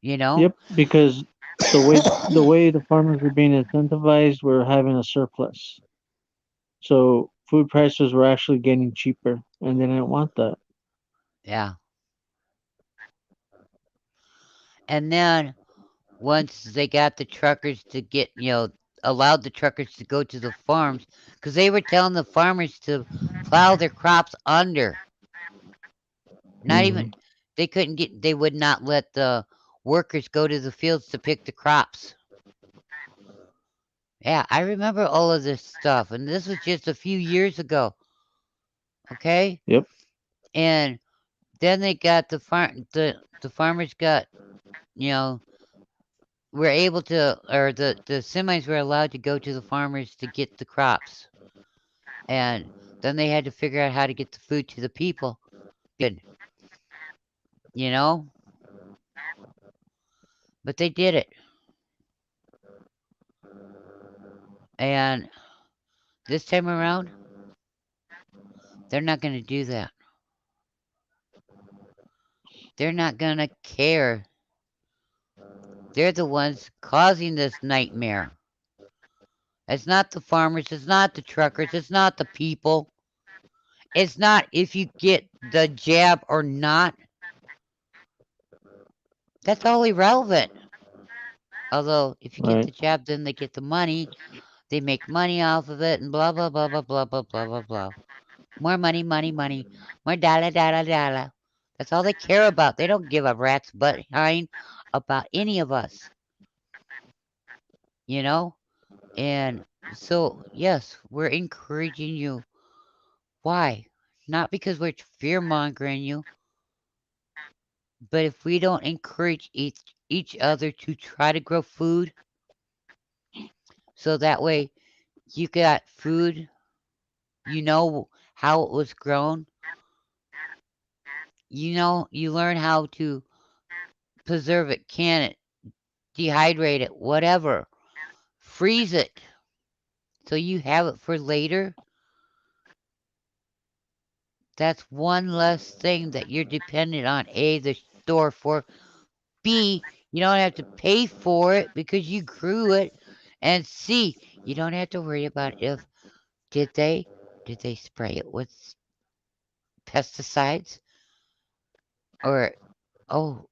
You know? Yep, because the way the farmers were being incentivized were having a surplus. So food prices were actually getting cheaper, and they didn't want that. Yeah. And then once they got the truckers to allowed the truckers to go to the farms, because they were telling the farmers to plow their crops under. Not even, Hmm. they would not let the workers go to the fields to pick the crops. Yeah, I remember all of this stuff, and this was just a few years ago, okay? Yep. And then they got the farmers got, you know, were able to, or the semis were allowed to go to the farmers to get the crops. And then they had to figure out how to get the food to the people. Good, you know? But they did it. And this time around, they're not going to do that. They're not going to care. They're the ones causing this nightmare. It's not the farmers, it's not the truckers, it's not the people. It's not if you get the jab or not. That's all irrelevant. Although, if you get Right. the jab, then they get the money. They make money off of it and blah, blah, blah, blah, blah, blah, blah, blah, blah. More money, money, money. More dollar, dollar, dollar. That's all they care about. They don't give a rat's butt behind about any of us, you know? And so, yes, we're encouraging you. Why? Not because we're fear mongering you, but if we don't encourage each other to try to grow food, so that way you got food, you know how it was grown, you learn how to preserve it, can it, dehydrate it, whatever, freeze it, so you have it for later. That's one less thing that you're dependent on A, the store for, B, you don't have to pay for it because you grew it, and C, you don't have to worry about if did they did they spray it with pesticides, or oh,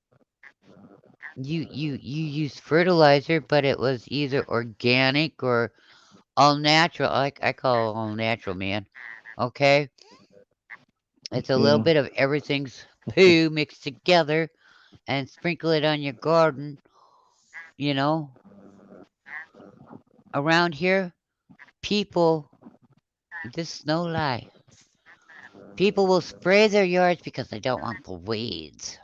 you used fertilizer, but it was either organic or all natural. I call it all natural, man. Okay, it's a little Yeah. bit of everything's poo mixed together and sprinkle it on your garden. You know, around here, people, this is no lie. People will spray their yards because they don't want the weeds.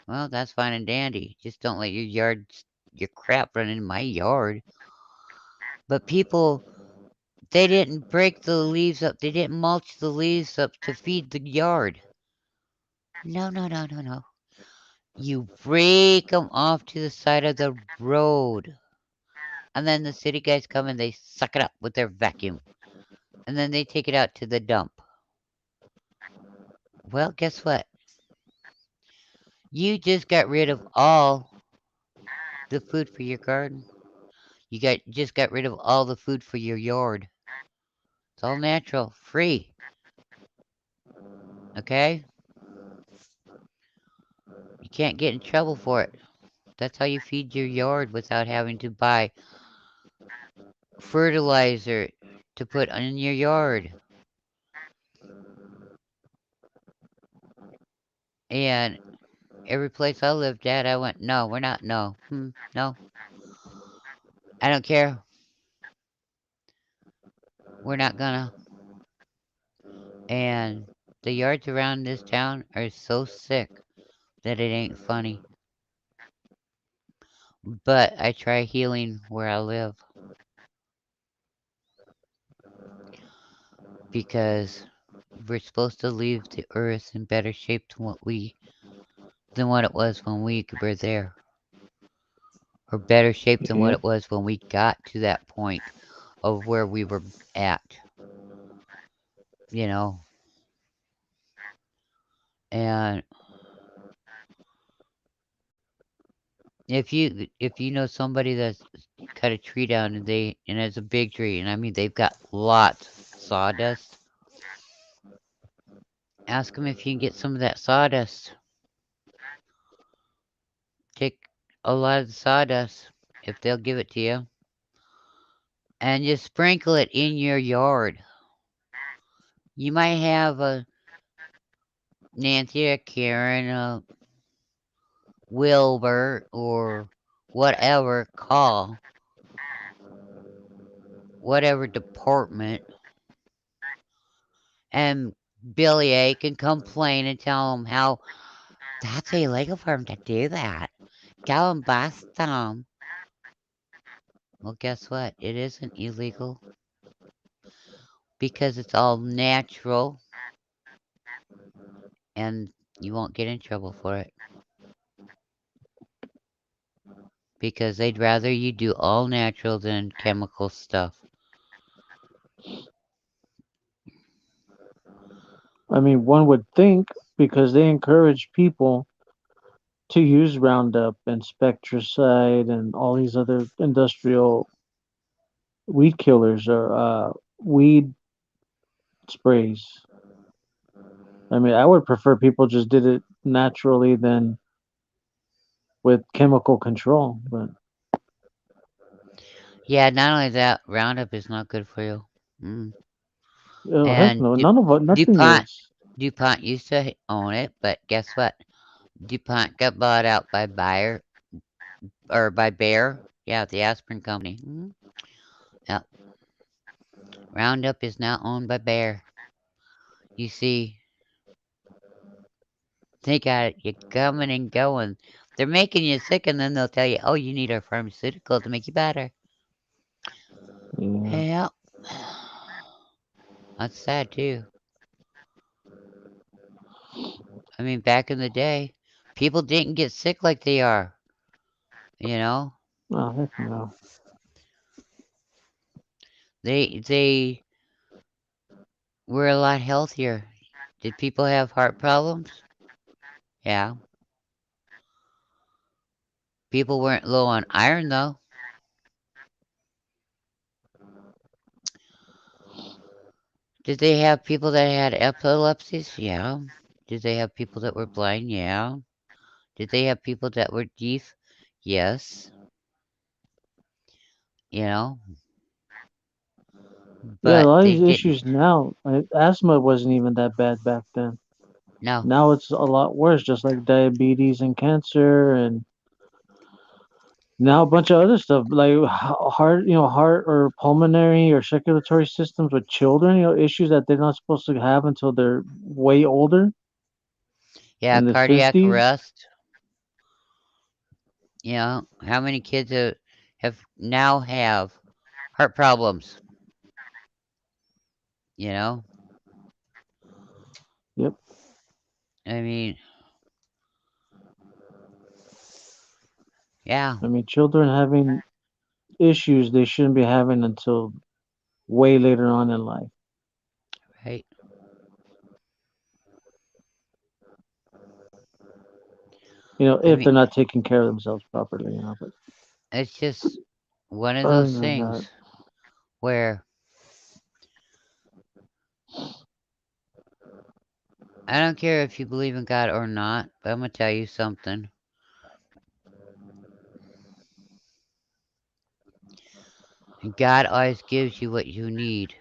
Well, that's fine and dandy. Just don't let your crap run in my yard. But people, they didn't break the leaves up. They didn't mulch the leaves up to feed the yard. No, no, no, no, no. You rake them off to the side of the road. And then the city guys come and they suck it up with their vacuum. And then they take it out to the dump. Well, guess what? You just got rid of all the food for your garden. Just got rid of all the food for your yard. It's all natural, free. Okay? You can't get in trouble for it. That's how you feed your yard without having to buy fertilizer to put in your yard. And every place I lived at, I went, no, we're not, no, no. I don't care. We're not gonna. And the yards around this town are so sick that it ain't funny. But I try healing where I live because we're supposed to leave the earth in better shape than what it was when we were there. Or better shape than what Yeah. it was when we got to that point of where we were at. You know. And if you know somebody that's cut a tree down and it's a big tree and I mean they've got lots of sawdust, ask them if you can get some of that sawdust. Take a lot of the sawdust if they'll give it to you and just sprinkle it in your yard. You might have a Nancy, a Karen, a Wilbur, or whatever call, whatever department, and Billy A can complain and tell them how that's illegal for him to do that. Go and bust them. Well, guess what? It isn't illegal because it's all natural and you won't get in trouble for it. Because they'd rather you do all natural than chemical stuff. I mean, one would think because they encourage people to use Roundup and Spectracide and all these other industrial weed killers or weed sprays. I mean, I would prefer people just did it naturally than with chemical control. But Yeah, not only that, Roundup is not good for you. Mm. oh, heck And no, none of it, nothing DuPont is. DuPont used to own it, but guess what? DuPont got bought out by Bayer or by Bayer. Yeah, the aspirin company. Yeah, Roundup is now owned by Bayer. You see, they got you coming and going. They're making you sick, and then they'll tell you, "Oh, you need our pharmaceutical to make you better." Yeah. Yeah, that's sad too. I mean, back in the day, people didn't get sick like they are. You know, Oh, heck no. they were a lot healthier. Did people have heart problems? Yeah. People weren't low on iron though. Did they have people that had epilepsies? Yeah. Did they have people that were blind? Yeah. Did they have people that were deaf? Yes. You know, Yeah, a but lot of they these didn't. issues now, asthma wasn't even that bad back then. No. Now it's a lot worse, just like diabetes and cancer and Now a bunch of other stuff like heart, heart or pulmonary or circulatory systems with children, issues that they're not supposed to have until they're way older Yeah, in the cardiac 50s. arrest. You know, how many kids have now have heart problems? You know, Yep. I mean, yeah, I mean, children having issues they shouldn't be having until way later on in life. right. I If mean, they're not taking care of themselves properly, but it's just one of other those than that, things where I don't care if you believe in God or not, but I'm gonna tell you something. God always gives you what you need.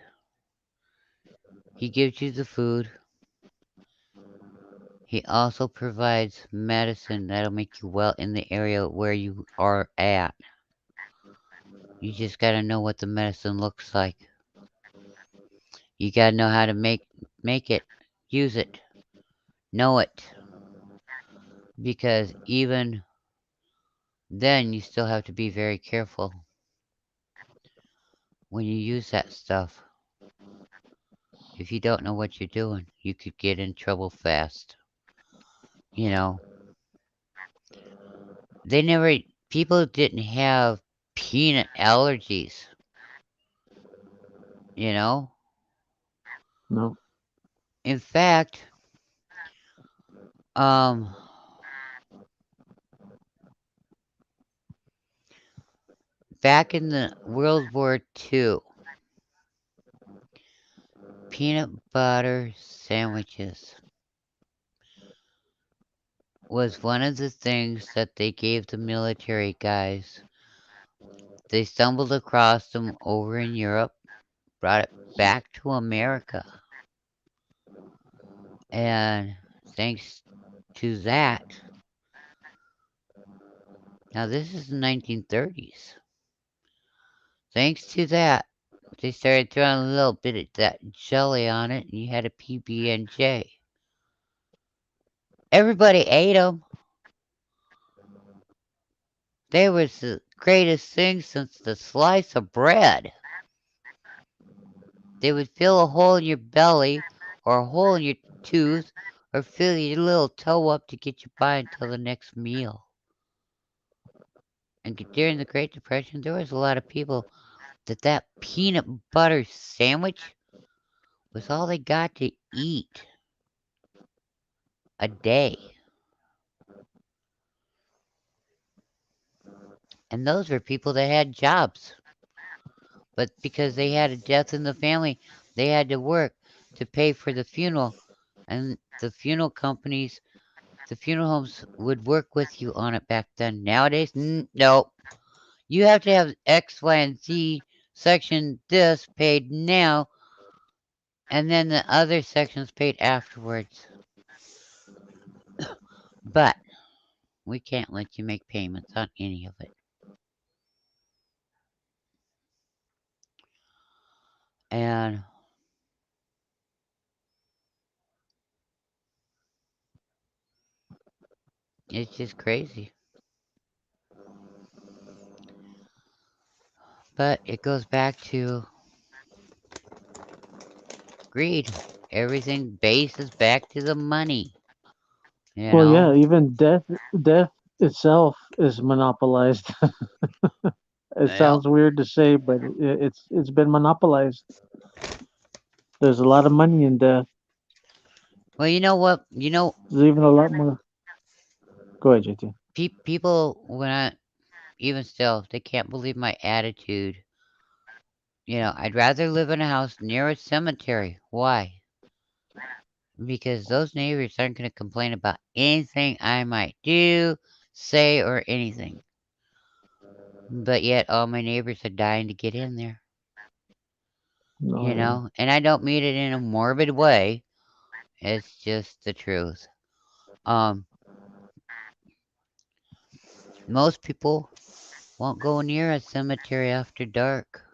He gives you the food. He also provides medicine that'll make you well in the area where you are at. You just gotta know what the medicine looks like. You gotta know how to make it, use it, know it. Because even then you still have to be very careful when you use that stuff. If you don't know what you're doing, you could get in trouble fast. You know, they never, people didn't have peanut allergies, you know? no. In fact, um, back in the World War II, peanut butter sandwiches was one of the things that they gave the military guys. They stumbled across them over in Europe, brought it back to America, and thanks to that, now this is the 1930s. Thanks to that, they started throwing a little bit of that jelly on it, and you had a PB&J. Everybody ate them. They was the greatest thing since the slice of bread. They would fill a hole in your belly, or a hole in your tooth, or fill your little toe up to get you by until the next meal. And during the Great Depression, there was a lot of people that peanut butter sandwich was all they got to eat a day. And those were people that had jobs. But because they had a death in the family, they had to work to pay for the funeral. And the funeral companies, the funeral homes would work with you on it back then. Nowadays, no. You have to have X, Y, and Z section this paid now, and then the other sections paid afterwards. But we can't let you make payments on any of it. And it's just crazy. But it goes back to greed. Everything bases back to the money. You Well, yeah, know? even death itself is monopolized. It Well, sounds weird to say, but it's been monopolized. There's a lot of money in death. well, you know what? You know, There's even a lot more. Go ahead, JT. people, when even still, they can't believe my attitude. You know, I'd rather live in a house near a cemetery. Why? Because those neighbors aren't going to complain about anything I might do, say, or anything. But yet, all my neighbors are dying to get in there. No, You yeah. know? And I don't mean it in a morbid way. It's just the truth. Um, most people won't go near a cemetery after dark.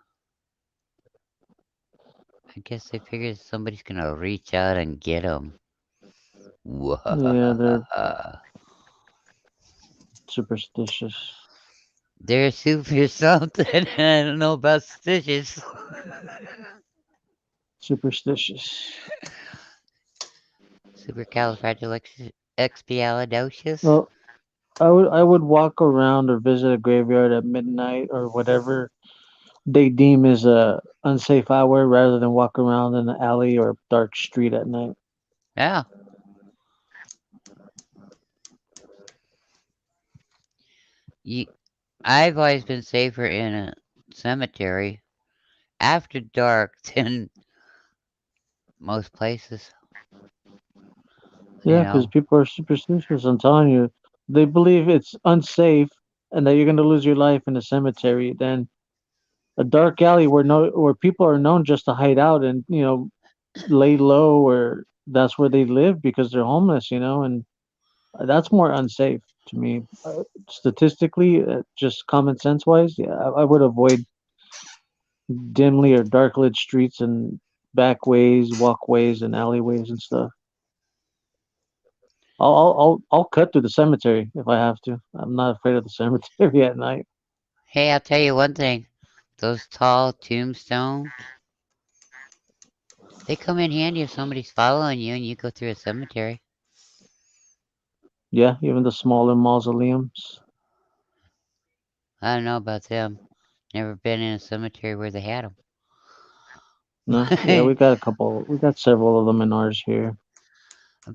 I guess they figured somebody's gonna reach out and get them. Yeah, they're superstitious. They're super something. I don't know about stitches. Superstitious. Supercalifragilisticexpialidocious. Well, I would walk around or visit a graveyard at midnight or whatever they deem is a unsafe hour rather than walk around in an alley or dark street at night. Yeah. You, I've always been safer in a cemetery after dark than most places. You Yeah, because know. people are superstitious. I'm telling you, they believe it's unsafe and that you're going to lose your life in a cemetery. Then a dark alley where people are known just to hide out and lay low, or that's where they live because they're homeless, and that's more unsafe to me. Statistically, just common sense wise, yeah, I would avoid dimly or dark lit streets and back ways, walkways, and alleyways and stuff. I'll cut through the cemetery if I have to. I'm not afraid of the cemetery at night. Hey, I'll tell you one thing. Those tall tombstones, they come in handy if somebody's following you and you go through a cemetery. Yeah, even the smaller mausoleums. I don't know about them. Never been in a cemetery where they had No, yeah, them. we got a couple. We got several of them in ours here.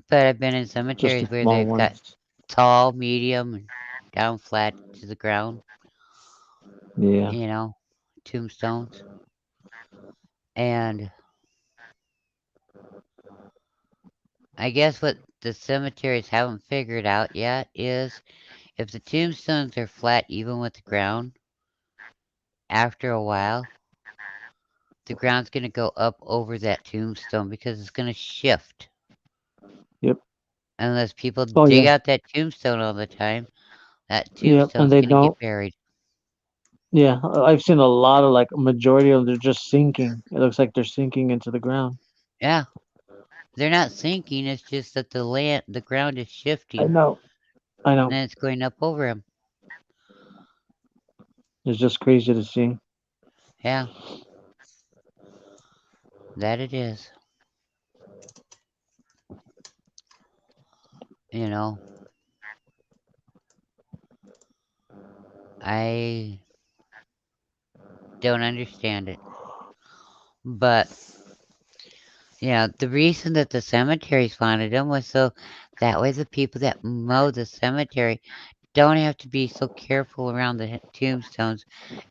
But I've been in Just the cemeteries where small they've got ones. tall, medium, and down flat to the ground, Yeah. you know, tombstones. And I guess what the cemeteries haven't figured out yet is if the tombstones are flat even with the ground, after a while, the ground's going to go up over that tombstone because it's going to shift. Yep. Unless people Oh dig yeah. out that tombstone all the time, that Yep. And tombstone's they going to get don't. buried. Yeah, I've seen a lot of like a majority of them. They're just sinking. It looks like they're sinking into the ground. Yeah, they're not sinking. It's just that the ground is I shifting, know. I and know. then it's going up over them. It's just crazy to see. Yeah, that it is. You know, I don't understand it, but the reason that the cemeteries wanted them was so that way the people that mow the cemetery don't have to be so careful around the tombstones,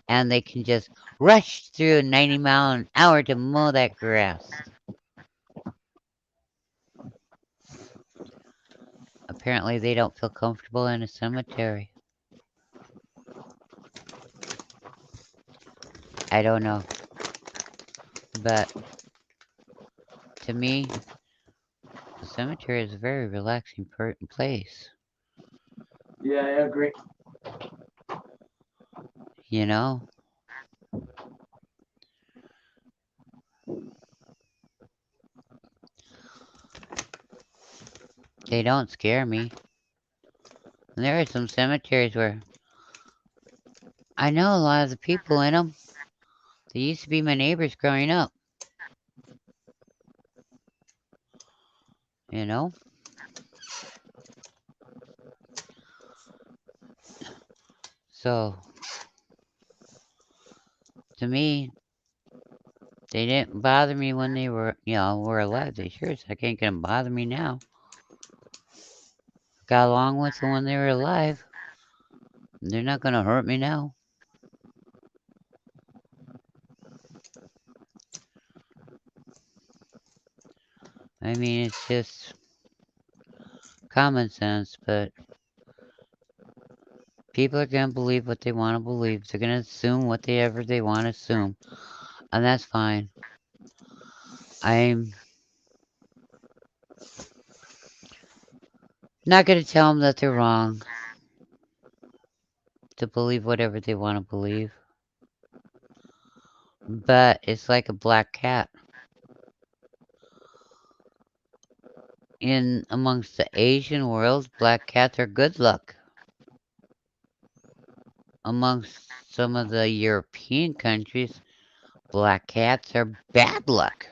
and they can just rush through 90 mile an hour to mow that grass. Apparently, they don't feel comfortable in a cemetery. I don't know. But to me, the cemetery is a very relaxing place. Yeah, I agree. You know? They don't scare me. And there are some cemeteries where I know a lot of the people in them. They used to be my neighbors growing up. You know? So, to me, they didn't bother me when they were alive. They sure as heck ain't gonna bother me now. Got along with them when they were alive. They're not gonna hurt me now. I mean, it's just common sense, but people are gonna believe what they want to believe. They're gonna assume whatever they want to assume, and that's fine. I'm not gonna tell them that they're wrong. to believe whatever they want to believe. But it's like a black cat. In amongst the Asian world, black cats are good luck. Amongst some of the European countries, black cats are bad luck.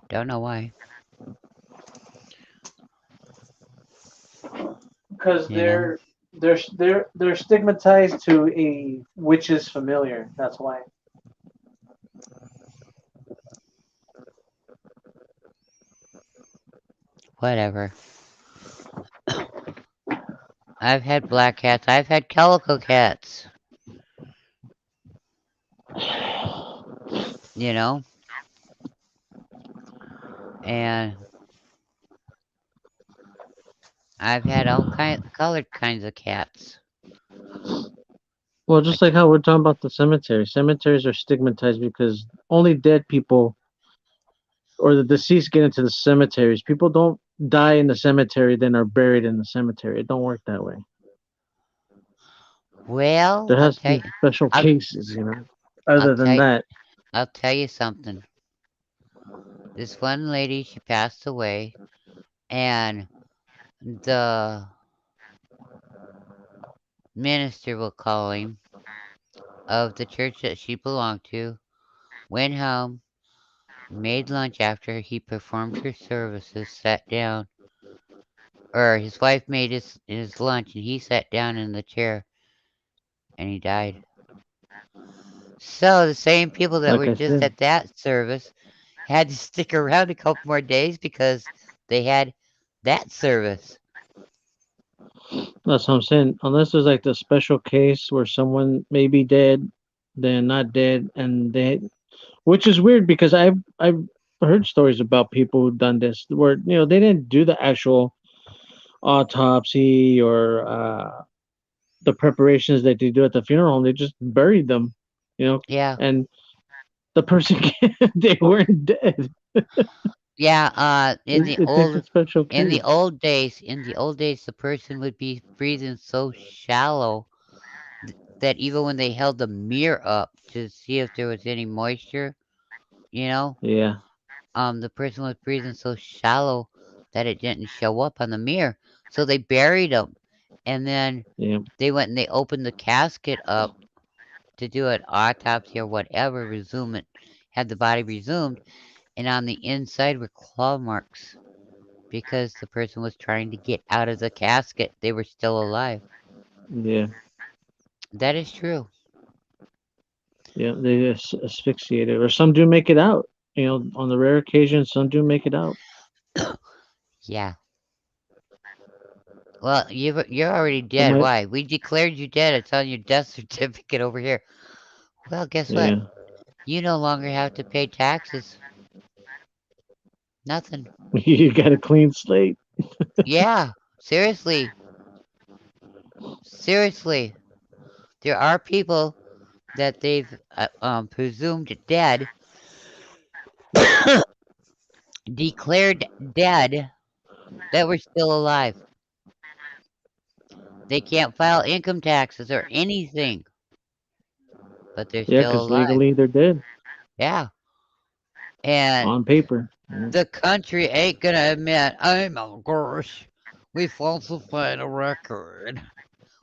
Don't know why, Because you know? they're stigmatized to a witch's familiar. That's why. Whatever. I've had black cats. I've had calico cats, you know? And I've had all colored kinds of cats. Well, just like how we're talking about the cemetery. Cemeteries are stigmatized because only dead people or the deceased get into the cemeteries. People don't die in the cemetery, then are buried in the cemetery. It don't work that way. Well, There has to be special I'll, cases, you know. I'll Other than tell, that, I'll tell you something. This one lady, she passed away, and the minister, we'll call him, of the church that she belonged to, went home, made lunch after he performed her services, sat down, or his wife made his lunch, and he sat down in the chair, and he died. So the same people that like were I just said, at that service had to stick around a couple more days because they had that service. that's what I'm saying. Unless there's like the special case where someone may be dead, then not dead, and they, which is weird because I've heard stories about people who've done this where they didn't do the actual autopsy or the preparations that they do at the funeral home. They just buried them, Yeah. and the person they weren't dead. Yeah, It takes a special case. in the old days, the person would be breathing so shallow that even when they held the mirror up to see if there was any moisture, you know, Yeah, the person was breathing so shallow that it didn't show up on the mirror. So they buried him, and then yeah, they went and they opened the casket up to do an autopsy or whatever, resume it, had the body resumed, and on the inside were claw marks because the person was trying to get out of the casket. They were still alive. yeah, That is true. yeah. They asphyxiated, or some do make it out. On the rare occasion, some do make it out. Yeah. Well, you're already But dead. Why? We declared you dead. It's on your death certificate over here. Well, guess what? yeah, You no longer have to pay taxes. Nothing. you got a clean slate. Yeah. Seriously. Seriously. There are people that they've presumed dead, declared dead, that were still alive. They can't file income taxes or anything, but they're Yeah, still because alive. legally they're dead Yeah. And on paper. Yeah. the country ain't gonna admit, oh my gosh, we falsified a record.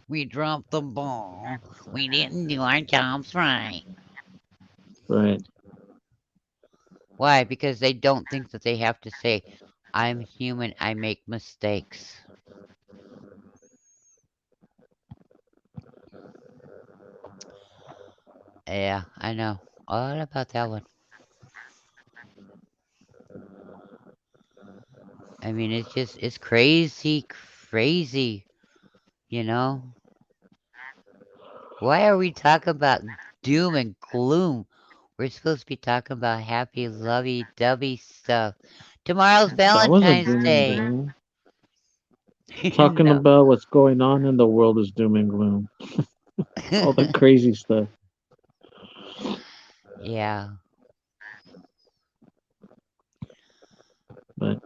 We dropped the ball. We didn't do our jobs right. Right. Why? Because they don't think that they have to say, I'm human, I make mistakes. Yeah, I know. All about that one. I mean, it's crazy, crazy, you know? Why are we talking about doom and gloom? We're supposed to be talking about happy, lovey-dovey stuff. Tomorrow's That was a Valentine's doom and Day. gloom. Talking No. about what's going on in the world is doom and gloom. All the crazy stuff. Yeah. But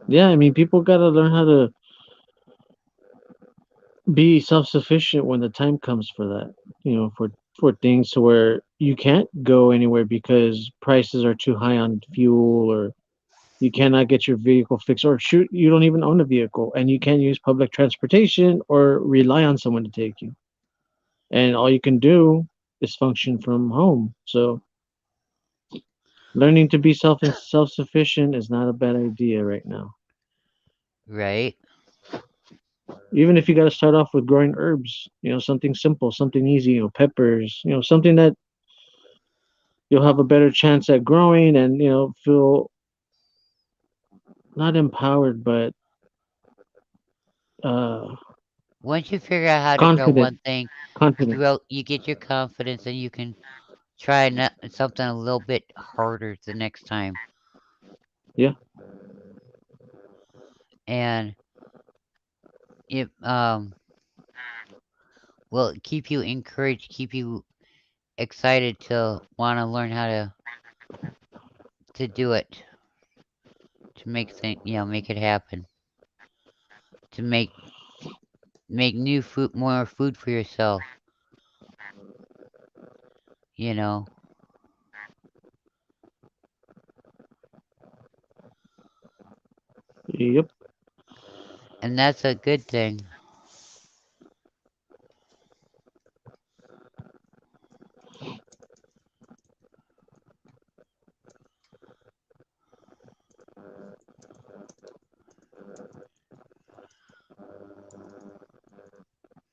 yeah, I mean, people got to learn how to be self-sufficient when the time comes for that. For things to where you can't go anywhere because prices are too high on fuel, or you cannot get your vehicle fixed, or shoot, you don't even own a vehicle and you can't use public transportation or rely on someone to take you. And all you can do is function from home. So learning to be self-sufficient is not a bad idea right now. Right? Even if you got to start off with growing herbs, something simple, something easy, peppers, something that you'll have a better chance at growing, and feel not empowered, but uh Once you figure out how to grow confident. one thing, Confident. you get your confidence, and you can try something a little bit harder the next time, Yeah. and it will keep you encouraged, keep you excited to want to learn how to do it, to make it happen, to make new food, more food for yourself. You know, Yep. and that's a good thing.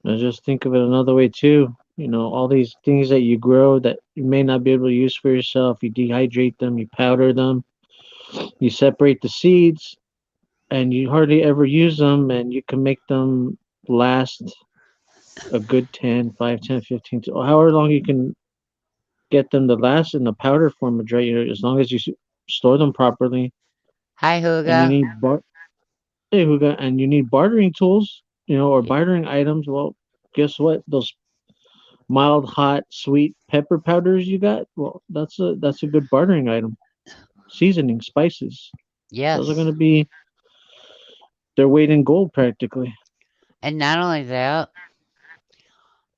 And just think of it another way too. All these things that you grow that you may not be able to use for yourself, you dehydrate them, you powder them, you separate the seeds, and you hardly ever use them, and you can make them last a good 10, 5, 10, 15, or however long you can get them to last in the powder form, right? As long as you store them properly, Hi, and you Huga. need hey, and you need bartering tools, or bartering items. Well, guess what? Those mild, hot, sweet pepper powders you got. Well, that's a good bartering item. Seasoning, spices. Those are Yes, gonna be their weight in gold practically. and not only that,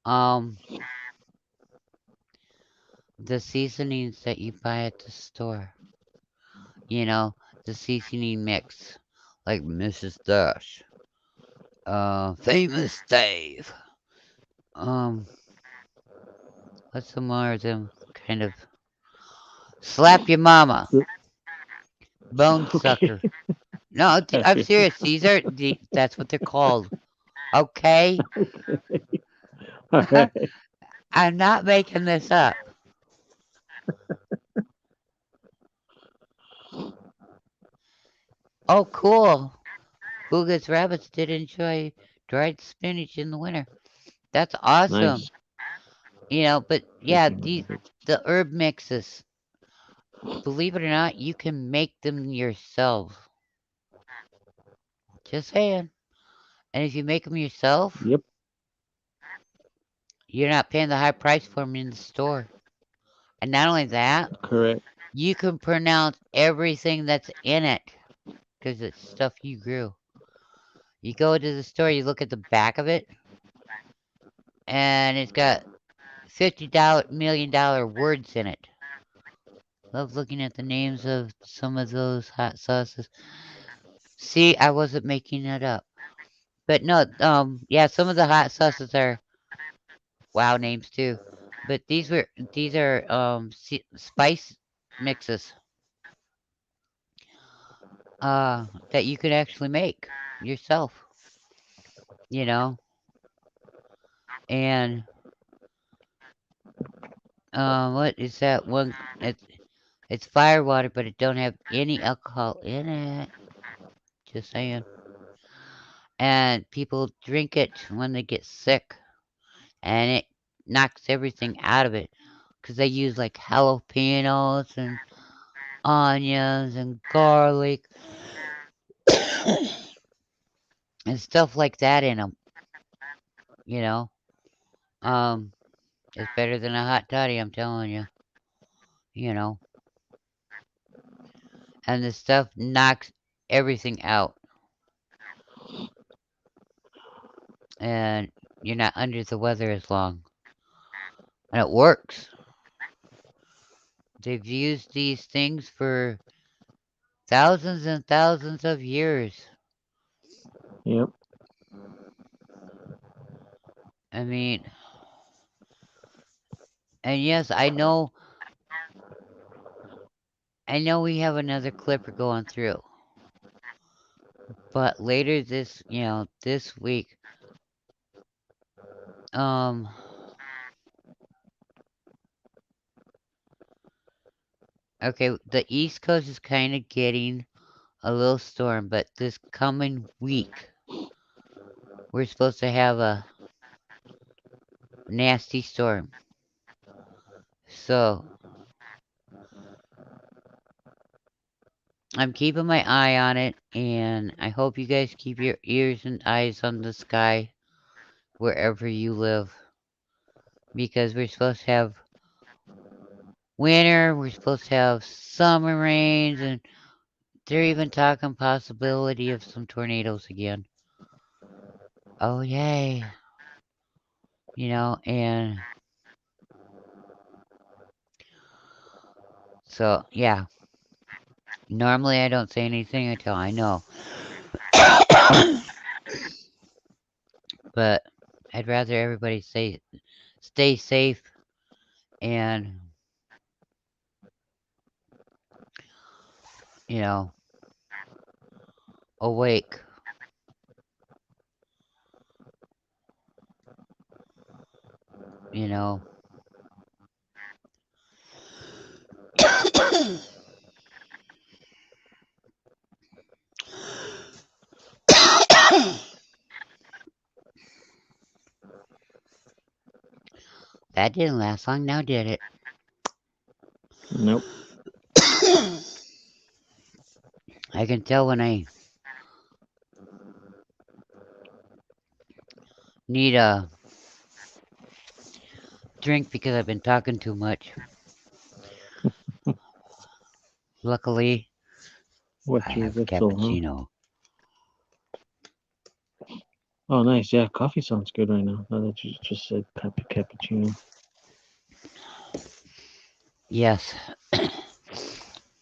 um, the seasonings that you buy at the store. You know, the seasoning mix, like Mrs. Dash, Famous Dave. Um, what's some more of them kind of slap your mama, bone Okay. sucker. No, I'm Okay. serious. That's what they're called. Okay, All right. I'm not making this up. Oh, cool. Huga's rabbits did enjoy dried spinach in the winter. That's awesome. Nice. But Thank yeah, you. the herb mixes. Believe it or not, you can make them yourself. Just saying. And if you make them yourself, Yep. you're not paying the high price for them in the store. And not only that, Correct. you can pronounce everything that's in it because it's stuff you grew. You go to the store, you look at the back of it, and it's got $50 million words in it. Love looking at the names of some of those hot sauces. See, I wasn't making that up. But no, yeah, some of the hot sauces are wow names too. But these are spice mixes that you could actually make yourself, you know. And what is that one? It's fire water, but it don't have any alcohol in it. Just saying. And people drink it when they get sick, and it knocks everything out of it because they use like jalapenos and onions and garlic and stuff like that in them. You know, um, it's better than a hot toddy. I'm telling you. You know, and the stuff knocks everything out. and you're not under the weather as long. And it works. They've used these things for thousands and thousands of years. Yep. I mean, and yes, I know we have another clipper going through. But later this week, um okay, the East Coast is kind of getting a little storm, but this coming week we're supposed to have a nasty storm. So, I'm keeping my eye on it, and I hope you guys keep your ears and eyes on the sky wherever you live, because we're supposed to have winter, we're supposed to have summer rains, and they're even talking possibility of some tornadoes again. Oh yay. And so yeah. Normally I don't say anything until I know. But I'd rather everybody stay safe and you know awake. You know. That didn't last long now, did it? Nope. I can tell when I need a drink because I've been talking too much. Luckily, I What's your have whistle, huh? cappuccino. Oh, nice. Yeah, coffee sounds good right now. Now that you just said cappuccino. Yes.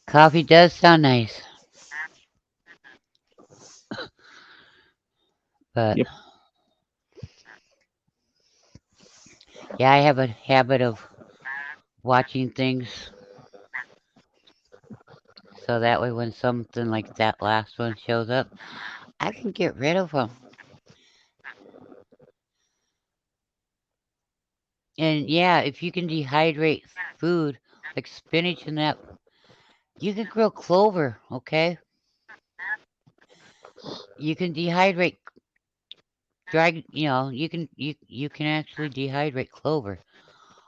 Coffee does sound nice, but Yep. yeah, I have a habit of watching things so that way when something like that last one shows up, I can get rid of them. And yeah, if you can dehydrate food like spinach and that, you can grow clover, okay? You can dehydrate dry, you can actually dehydrate clover.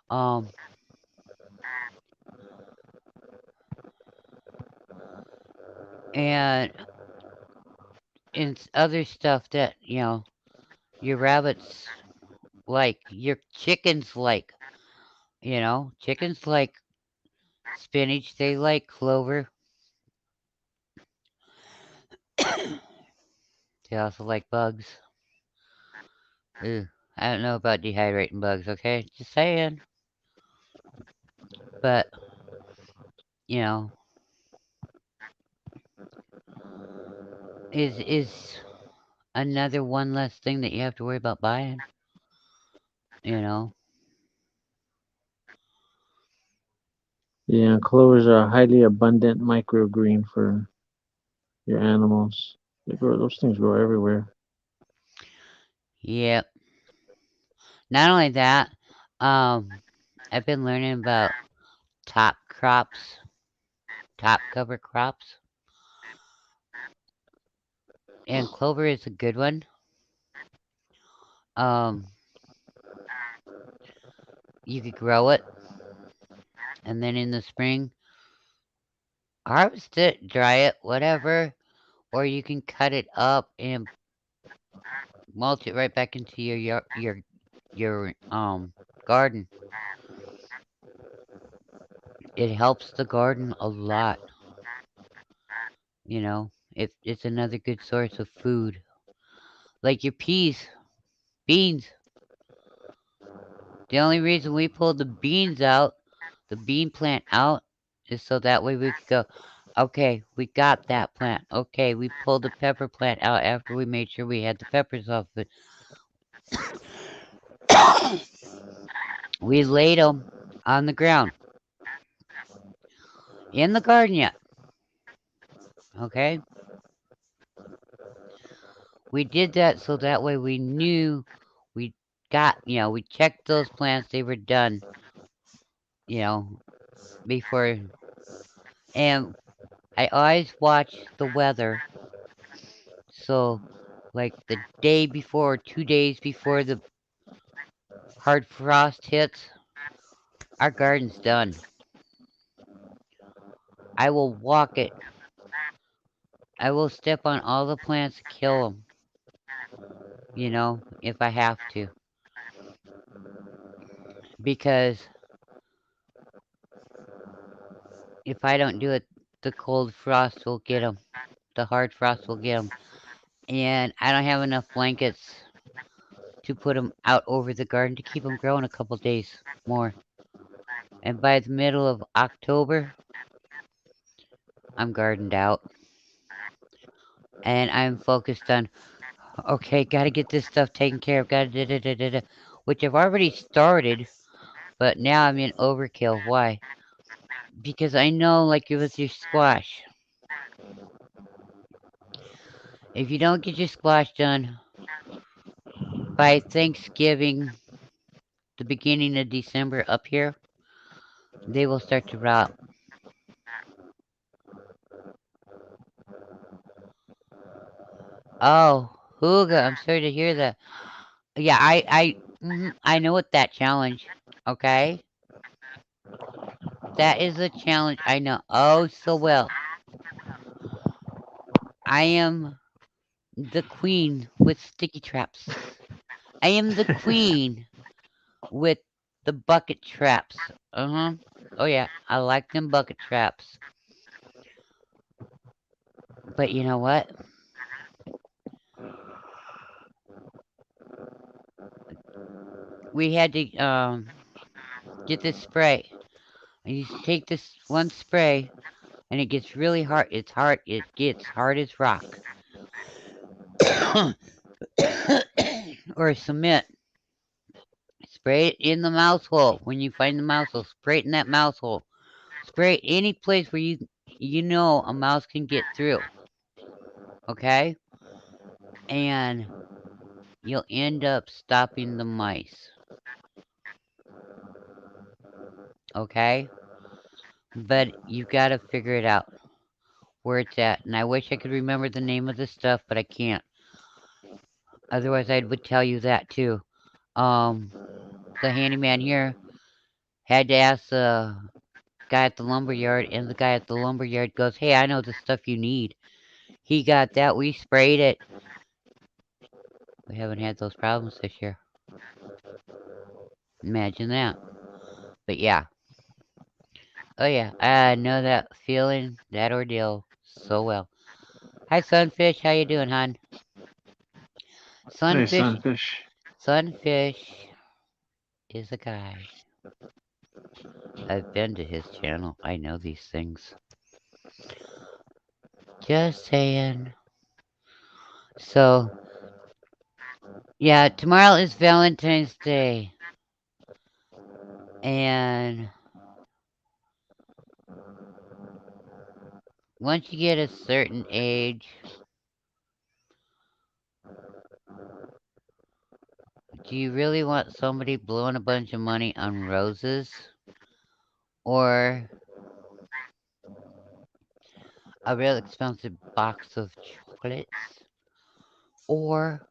Um and other stuff that, your rabbits like, your chickens like, chickens like spinach, they like clover. They also like bugs. Ugh, I don't know about dehydrating bugs, okay? Just saying. But, you know, is another one less thing that you have to worry about buying, you know? Yeah, clovers are a highly abundant microgreen for your animals. Those things grow everywhere. Yep. Not only that, I've been learning about top crops, top cover crops, and clover is a good one. Um, you could grow it, and then in the spring, harvest it, dry it, whatever, or you can cut it up and mulch it right back into your garden. It helps the garden a lot. It's another good source of food. Like your peas. beans. The only reason we pulled the beans out, the bean plant out, is so that way we could go, okay, we got that plant. Okay, we pulled the pepper plant out after we made sure we had the peppers off of it. We laid them on the ground in the garden yet. Okay? We did that so that way we knew we we checked those plants, they were done, you know, before. And I always watch the weather. So, like the day before, 2 days before the hard frost hits, our garden's done. I will walk it. I will step on all the plants, kill them, if I have to. Because if I don't do it, the cold frost will get them. The hard frost will get them. And I don't have enough blankets to put them out over the garden to keep them growing a couple days more. And by the middle of October, I'm gardened out. And I'm focused on, okay, gotta get this stuff taken care of, gotta da da da da da. Which I've already started, but now I'm in overkill. Why? Because I know, like with your squash, if you don't get your squash done by Thanksgiving, the beginning of December up here, they will start to rot. Oh, Hooga, I'm sorry to hear that. Yeah, I know what that challenge. Okay, that is a challenge I know oh so well. I am the queen with sticky traps. I am the queen with the bucket traps. Uh huh. Oh yeah, I like them bucket traps. But you know what? We had to get this spray. And you take this one spray, and it gets really hard. It's hard. It gets hard as rock. Or cement. Spray it in the mouse hole. When you find the mouse hole, spray it in that mouse hole. Spray it any place where you know a mouse can get through. Okay? And you'll end up stopping the mice. Okay? But you've got to figure it out where it's at. And I wish I could remember the name of the stuff, but I can't. Otherwise, I would tell you that too. The handyman here had to ask the guy at the lumber yard, and the guy at the lumber yard goes, "Hey, I know the stuff you need." He got that. We sprayed it. We haven't had those problems this year. Imagine that. But yeah. Oh yeah, I know that feeling, that ordeal so well. Hi, Sunfish. How you doing, hon? Hey, Sunfish. Sunfish. Sunfish is a guy. I've been to his channel. I know these things. Just saying. So, yeah, tomorrow is Valentine's Day. And once you get a certain age, do you really want somebody blowing a bunch of money on roses? Or a real expensive box of chocolates? Or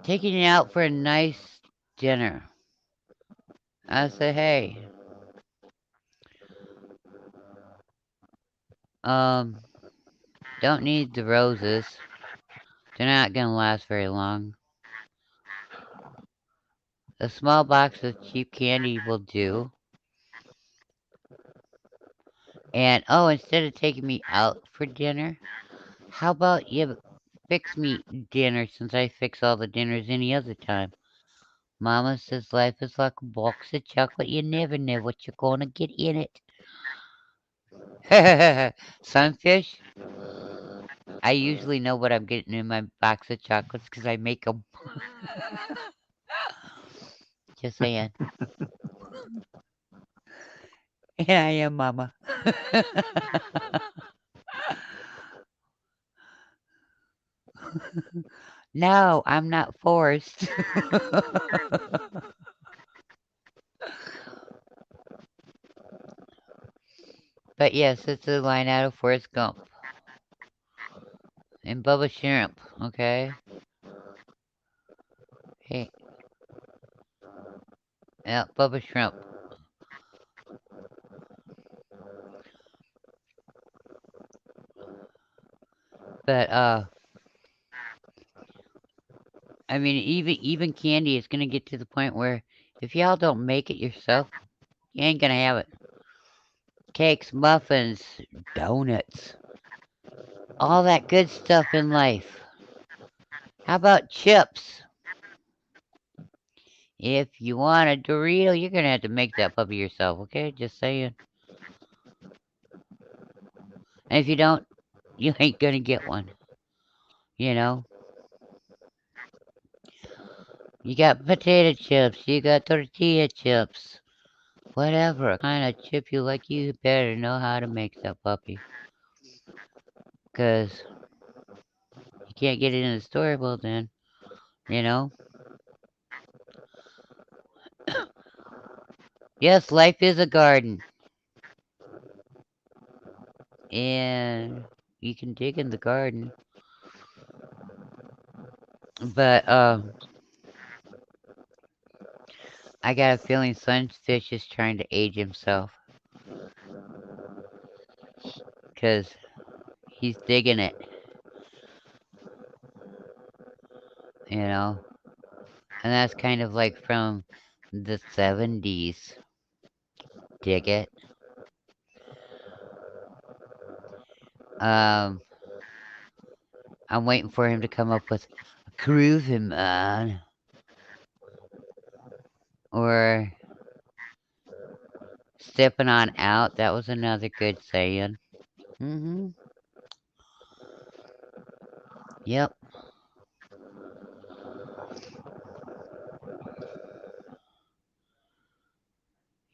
taking it out for a nice dinner? I say, hey, um, don't need the roses. They're not gonna last very long. A small box of cheap candy will do. And oh, instead of taking me out for dinner, how about you fix me dinner since I fix all the dinners any other time. Mama says life is like a box of chocolate. You never know what you're gonna get in it. Sunfish, I usually know what I'm getting in my box of chocolates because I make them. Just saying. And I am Mama. No, I'm not forced. But yes, it's a line out of Forrest Gump. And Bubba Shrimp, okay? Hey, yeah, Bubba Shrimp. But I mean, even candy is gonna get to the point where if y'all don't make it yourself, you ain't gonna have it. Cakes, muffins, donuts, all that good stuff in life. How about chips? If you want a Dorito, you're gonna have to make that puppy yourself, okay? Just saying. And if you don't, you ain't gonna get one. You know? You got potato chips, you got tortilla chips. Whatever kind of chip you like, you better know how to make that puppy. Because you can't get it in the store, well then, you know? Yes, life is a garden. And you can dig in the garden. But, I got a feeling Sunfish is trying to age himself. Because he's digging it, you know? And that's kind of like from the 70s. Dig it. Um, I'm waiting for him to come up with Groovin' Man. Or Stepping on Out. That was another good saying. Mm-hmm. Yep.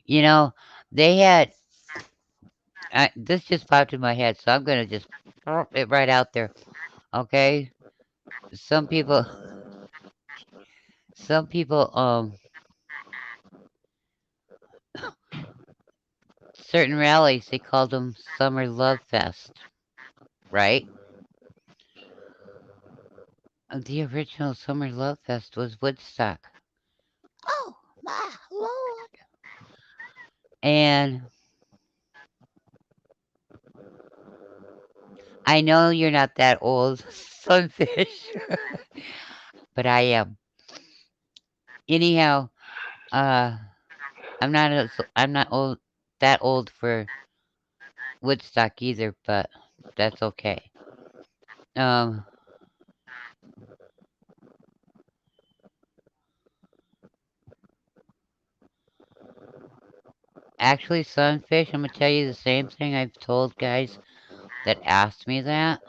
You know, they had. This just popped in my head, so I'm gonna just pop it right out there. Okay. Some people. Some people. Certain rallies they called them Summer Love Fest, right? The original Summer Love Fest was Woodstock. Oh my lord! And I know you're not that old, Sunfish, but I am. Anyhow, uh, I'm not that old for Woodstock either, but that's okay. Um, actually, Sunfish, I'm gonna tell you the same thing I've told guys that asked me that.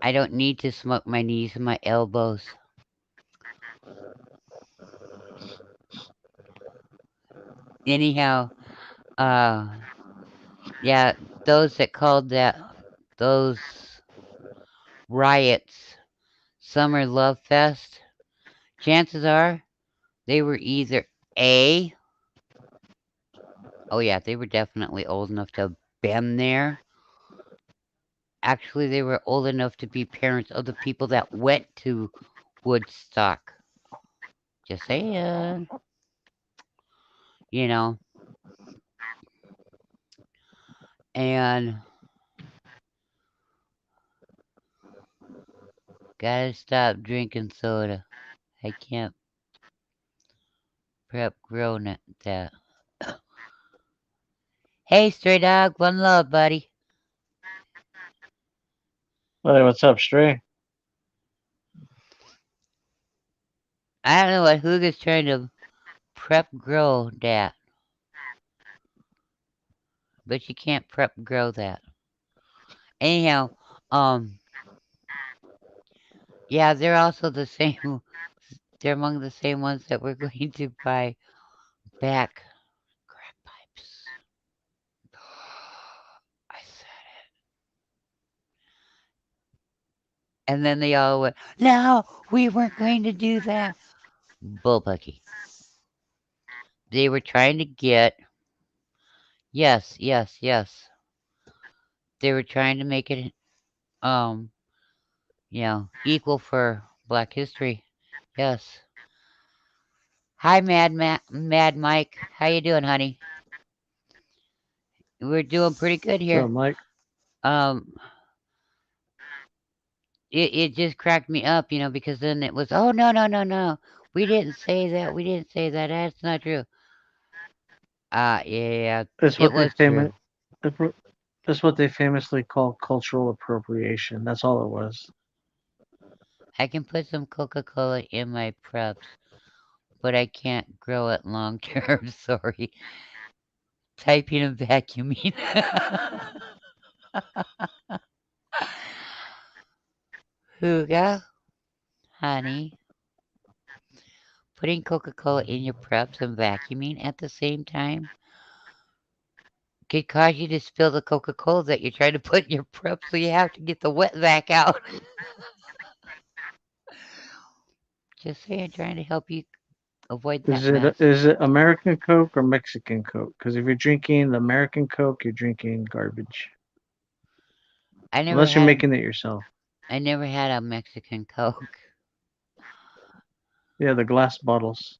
I don't need to smoke my knees and my elbows. Anyhow, uh, yeah, those that called those riots Summer Love Fest, chances are they were either A, oh yeah, they were definitely old enough to have been there. Actually, they were old enough to be parents of the people that went to Woodstock. Just saying, you know. And gotta stop drinking soda. I can't prep grown at that. Hey, Stray Dog, one love, buddy. Hey, what's up, Stray? I don't know what Huga's trying to prep grow that, but you can't prep grow that. Anyhow, um, yeah, they're also the same. They're among the same ones that we're going to buy back crack pipes. I said, and then they all went, "No, we weren't going to do that." Bullpucky. They were trying to get. Yes, yes, yes. They were trying to make it, um, equal for Black History. Yes. Hi, Mad Mike. How you doing, honey? We're doing pretty good So, here. Mike, Um, it just cracked me up, because then it was, oh no, no, no, no, we didn't say that. We didn't say that. That's not true. Yeah, it's it what they was true. famous. It's what they famously call cultural appropriation. That's all it was. I can put some Coca-Cola in my preps, but I can't grow it long term. Sorry. Typing and vacuuming. Huga, honey, putting Coca-Cola in your preps and vacuuming at the same time could cause you to spill the Coca-Cola that you're trying to put in your prep, so you have to get the wet vac out. Just saying, trying to help you avoid that mess. Is it American Coke or Mexican Coke? Because if you're drinking the American Coke, you're drinking garbage. I never Unless you're had a, making it yourself. I never had a Mexican Coke. Yeah, the glass bottles.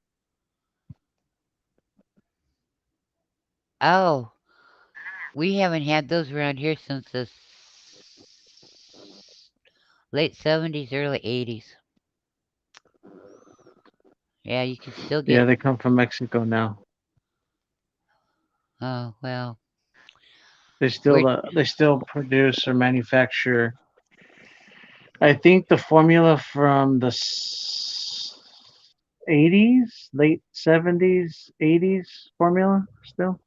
Oh, we haven't had those around here since the late 70s, early 80s. Yeah, you can still Yeah, get. they come from Mexico now. Oh well, They we're they still produce or manufacture. I think the formula from the 80s, late 70s, 80s formula still.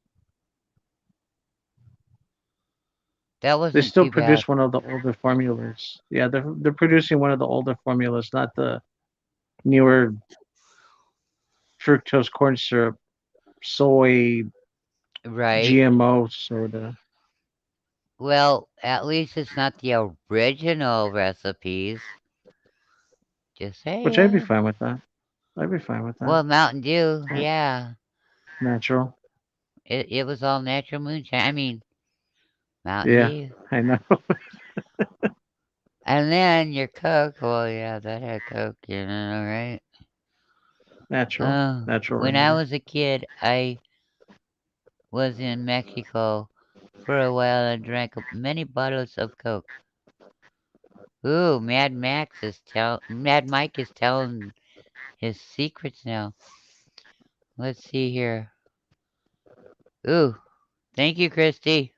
that They wasn't still too bad. produce one of the older formulas. Yeah, they're producing one of the older formulas, not the newer fructose corn syrup, soy, Right. GMO soda, Well, at least it's not the original recipes. Just which I'd be saying. fine with that. I'd be fine with that. Well, Mountain Dew, Eh, yeah. Natural. It was all natural moonshine. I mean, Mountain Yeah, Dew. I know. And then your Coke. Well, yeah, that had Coke in it, right? Natural. Natural When I remedy. was a kid, I was in Mexico for a while and drank many bottles of Coke. Ooh, Mad Mike is telling his secrets now. Let's see here. Ooh, thank you, Christy.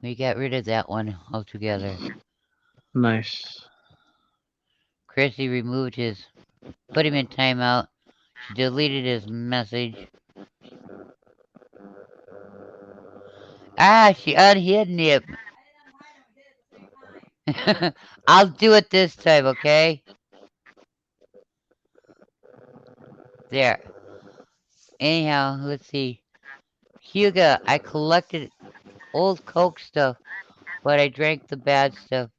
We got rid of that one altogether. Nice. Christy put him in timeout. She deleted his message. Ah, she unhidden him. I'll do it this time, okay? There. Anyhow, let's see. Huga, I collected old Coke stuff, but I drank the bad stuff.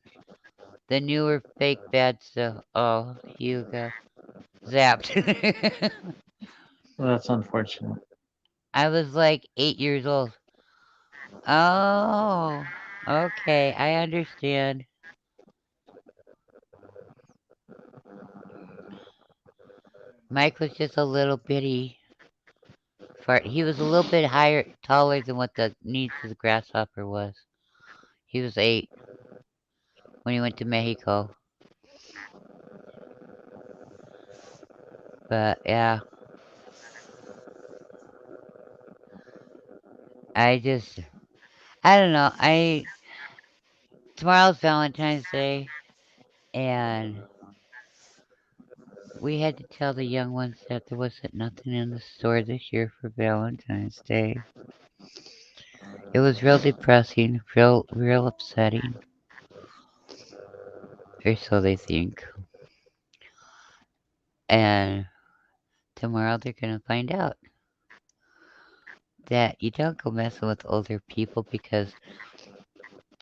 The newer fake bad stuff. Oh, Huga. Zapped. Well, that's unfortunate. I was like 8 years old. Oh, okay, I understand. Mike was just a little bitty fart. He was a little bit taller than what the needs of the grasshopper was. He was 8 when he went to Mexico. But yeah, I just, I don't know. Tomorrow's Valentine's Day, and we had to tell the young ones that there wasn't nothing in the store this year for Valentine's Day. It was real depressing, real upsetting, or so they think. And tomorrow they're gonna find out that you don't go messing with older people because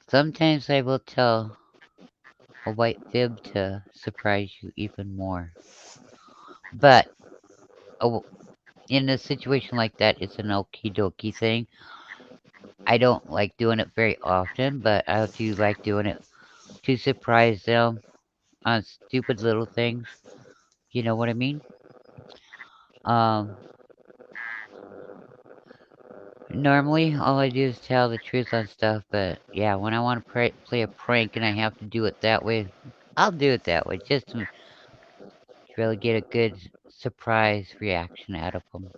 sometimes I will tell a white fib to surprise you even more. But oh, in a situation like that, it's an okie dokie thing. I don't like doing it very often, but I do like doing it to surprise them on stupid little things. You know what I mean? Um, Normally all I do is tell the truth on stuff, but yeah, when I want to play a prank and I have to do it that way, I'll do it that way just to really get a good surprise reaction out of them,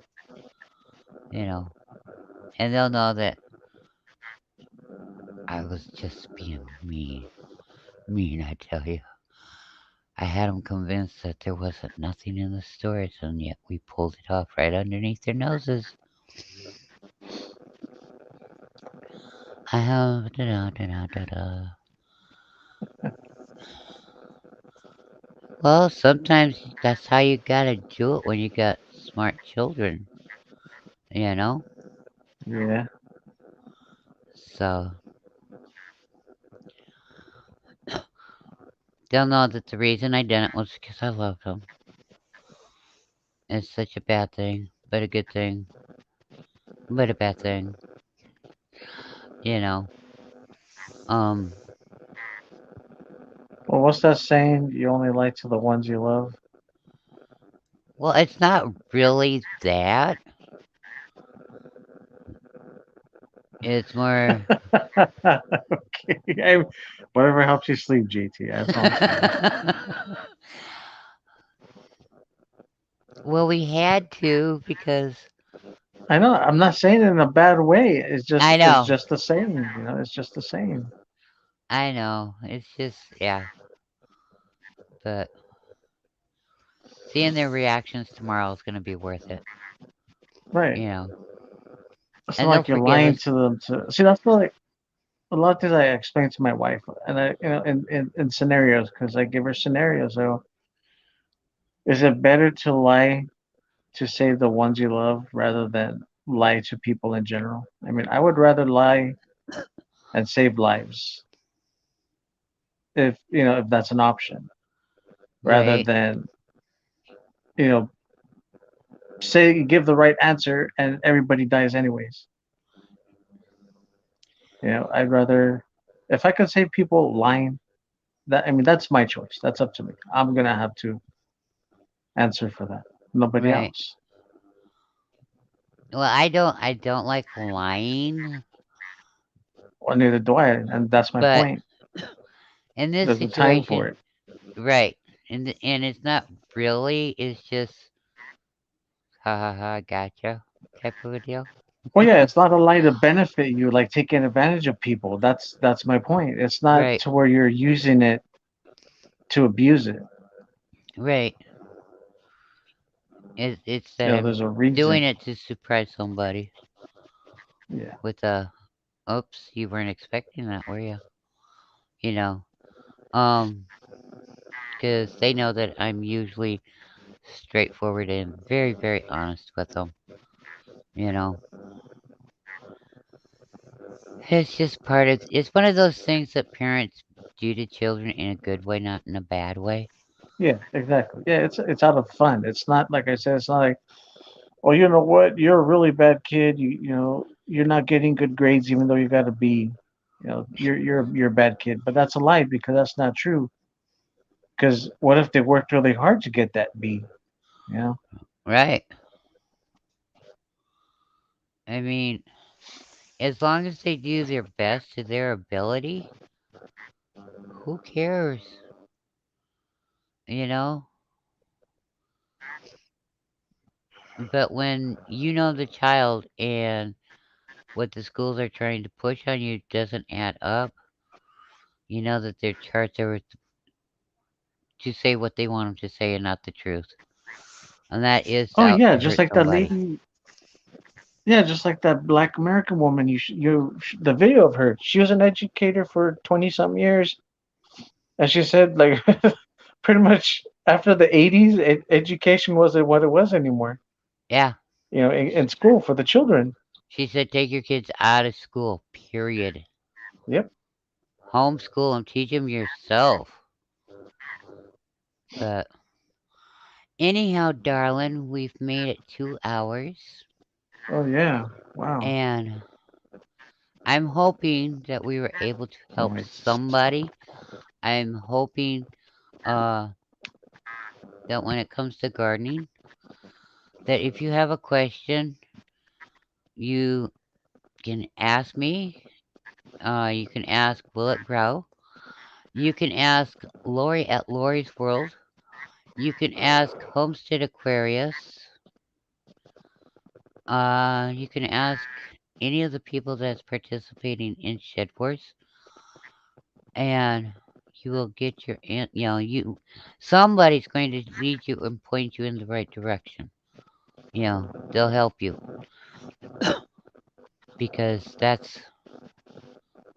you know. And they'll know that I was just being mean. Mean, I tell you. I had them convinced that there wasn't nothing in the stores, and yet we pulled it off right underneath their noses. I have Well, sometimes that's how you gotta do it when you got smart children, you know? Yeah. So they'll know that the reason I did it was because I loved them. It's such a bad thing, but a good thing, but a bad thing, you know? Um, Well, what's that saying? You only lie to the ones you love. well, it's not really that. It's more. Okay. Whatever helps you sleep, GT. That's all I'm saying. Well, we had to because I know. I'm not saying it in a bad way. I It's know, just the same. You know, it's just the same. I know. It's just, yeah. But seeing their reactions tomorrow is going to be worth it, Right. you know. It's not And they'll like you're forgive lying us. to them. To see, that's like a lot of things I explain to my wife, and in scenarios, because I give her scenarios. So, is it better to lie to save the ones you love rather than lie to people in general? I mean, I would rather lie and save lives if if that's an option, rather Right, than you know say you give the right answer and everybody dies anyways. I'd rather if I could save people lying. That I mean, that's my choice. That's up to me. I'm gonna have to answer for that. Nobody right. else. Well, I don't like lying, Well, neither do I, and that's my but point. in this There's a time for situation, it. right. And it's not really, it's just ha ha ha, gotcha type of a deal. Well, yeah, it's not a lie to benefit you, like taking advantage of people. That's my point. It's not Right, to where you're using it to abuse it. right. It's that I'm There's a reason. doing it to surprise somebody Yeah. with a, oops, you weren't expecting that, were you? You know, um, because they know that I'm usually straightforward and very, very honest with them. You know, it's just it's one of those things that parents do to children in a good way, not in a bad way. Yeah, exactly. Yeah, it's out of fun. It's not like I said. It's not like, well, you know what? You're a really bad kid. You're not getting good grades, even though you got to be. You're a bad kid. But that's a lie because that's not true. Because what if they worked really hard to get that B? You know? Right. I mean, as long as they do their best to their ability, who cares? You know? But when you know the child and what the schools are trying to push on you doesn't add up, you know that their charts are to say what they want them to say and not the truth. And that is Oh out yeah, to just hurt like that somebody. lady. Yeah, just like that Black American woman. The video of her. She was an educator for 20 some years, and she said like pretty much after the 80s, education wasn't what it was anymore. Yeah. In school for the children. She said take your kids out of school, period. Yep. Homeschool them, teach them yourself. But anyhow, darling, we've made it 2 hours. Oh yeah. Wow. And I'm hoping that we were able to help Wait. somebody. I'm hoping uh, that when it comes to gardening, that if you have a question, you can ask me. You can ask Will It Grow. You can ask Lori at Lori's World. You can ask Homestead Aquarius. You can ask any of the people that's participating in Shed Wars, and you will get somebody's going to lead you and point you in the right direction. They'll help you because that's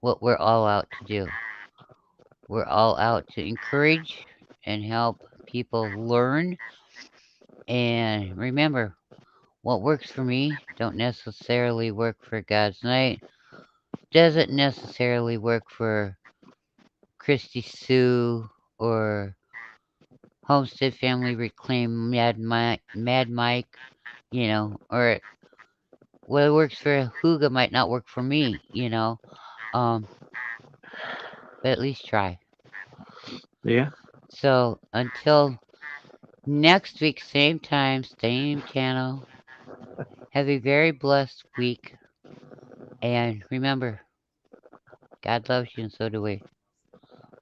what we're all out to do. We're all out to encourage and help people learn. And remember, what works for me don't necessarily work for God's Night. Doesn't necessarily work for Christy Sue or Homestead Family Reclaim Mad Mike, or what works for Huga might not work for me. Um, but at least try. Yeah. So until next week, same time, same channel. Have a very blessed week. And remember, God loves you and so do we.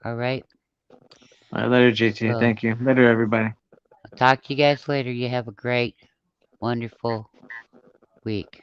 All right? All right, later, JT. So Thank you. Later, everybody. I'll talk to you guys later. You have a great, wonderful week.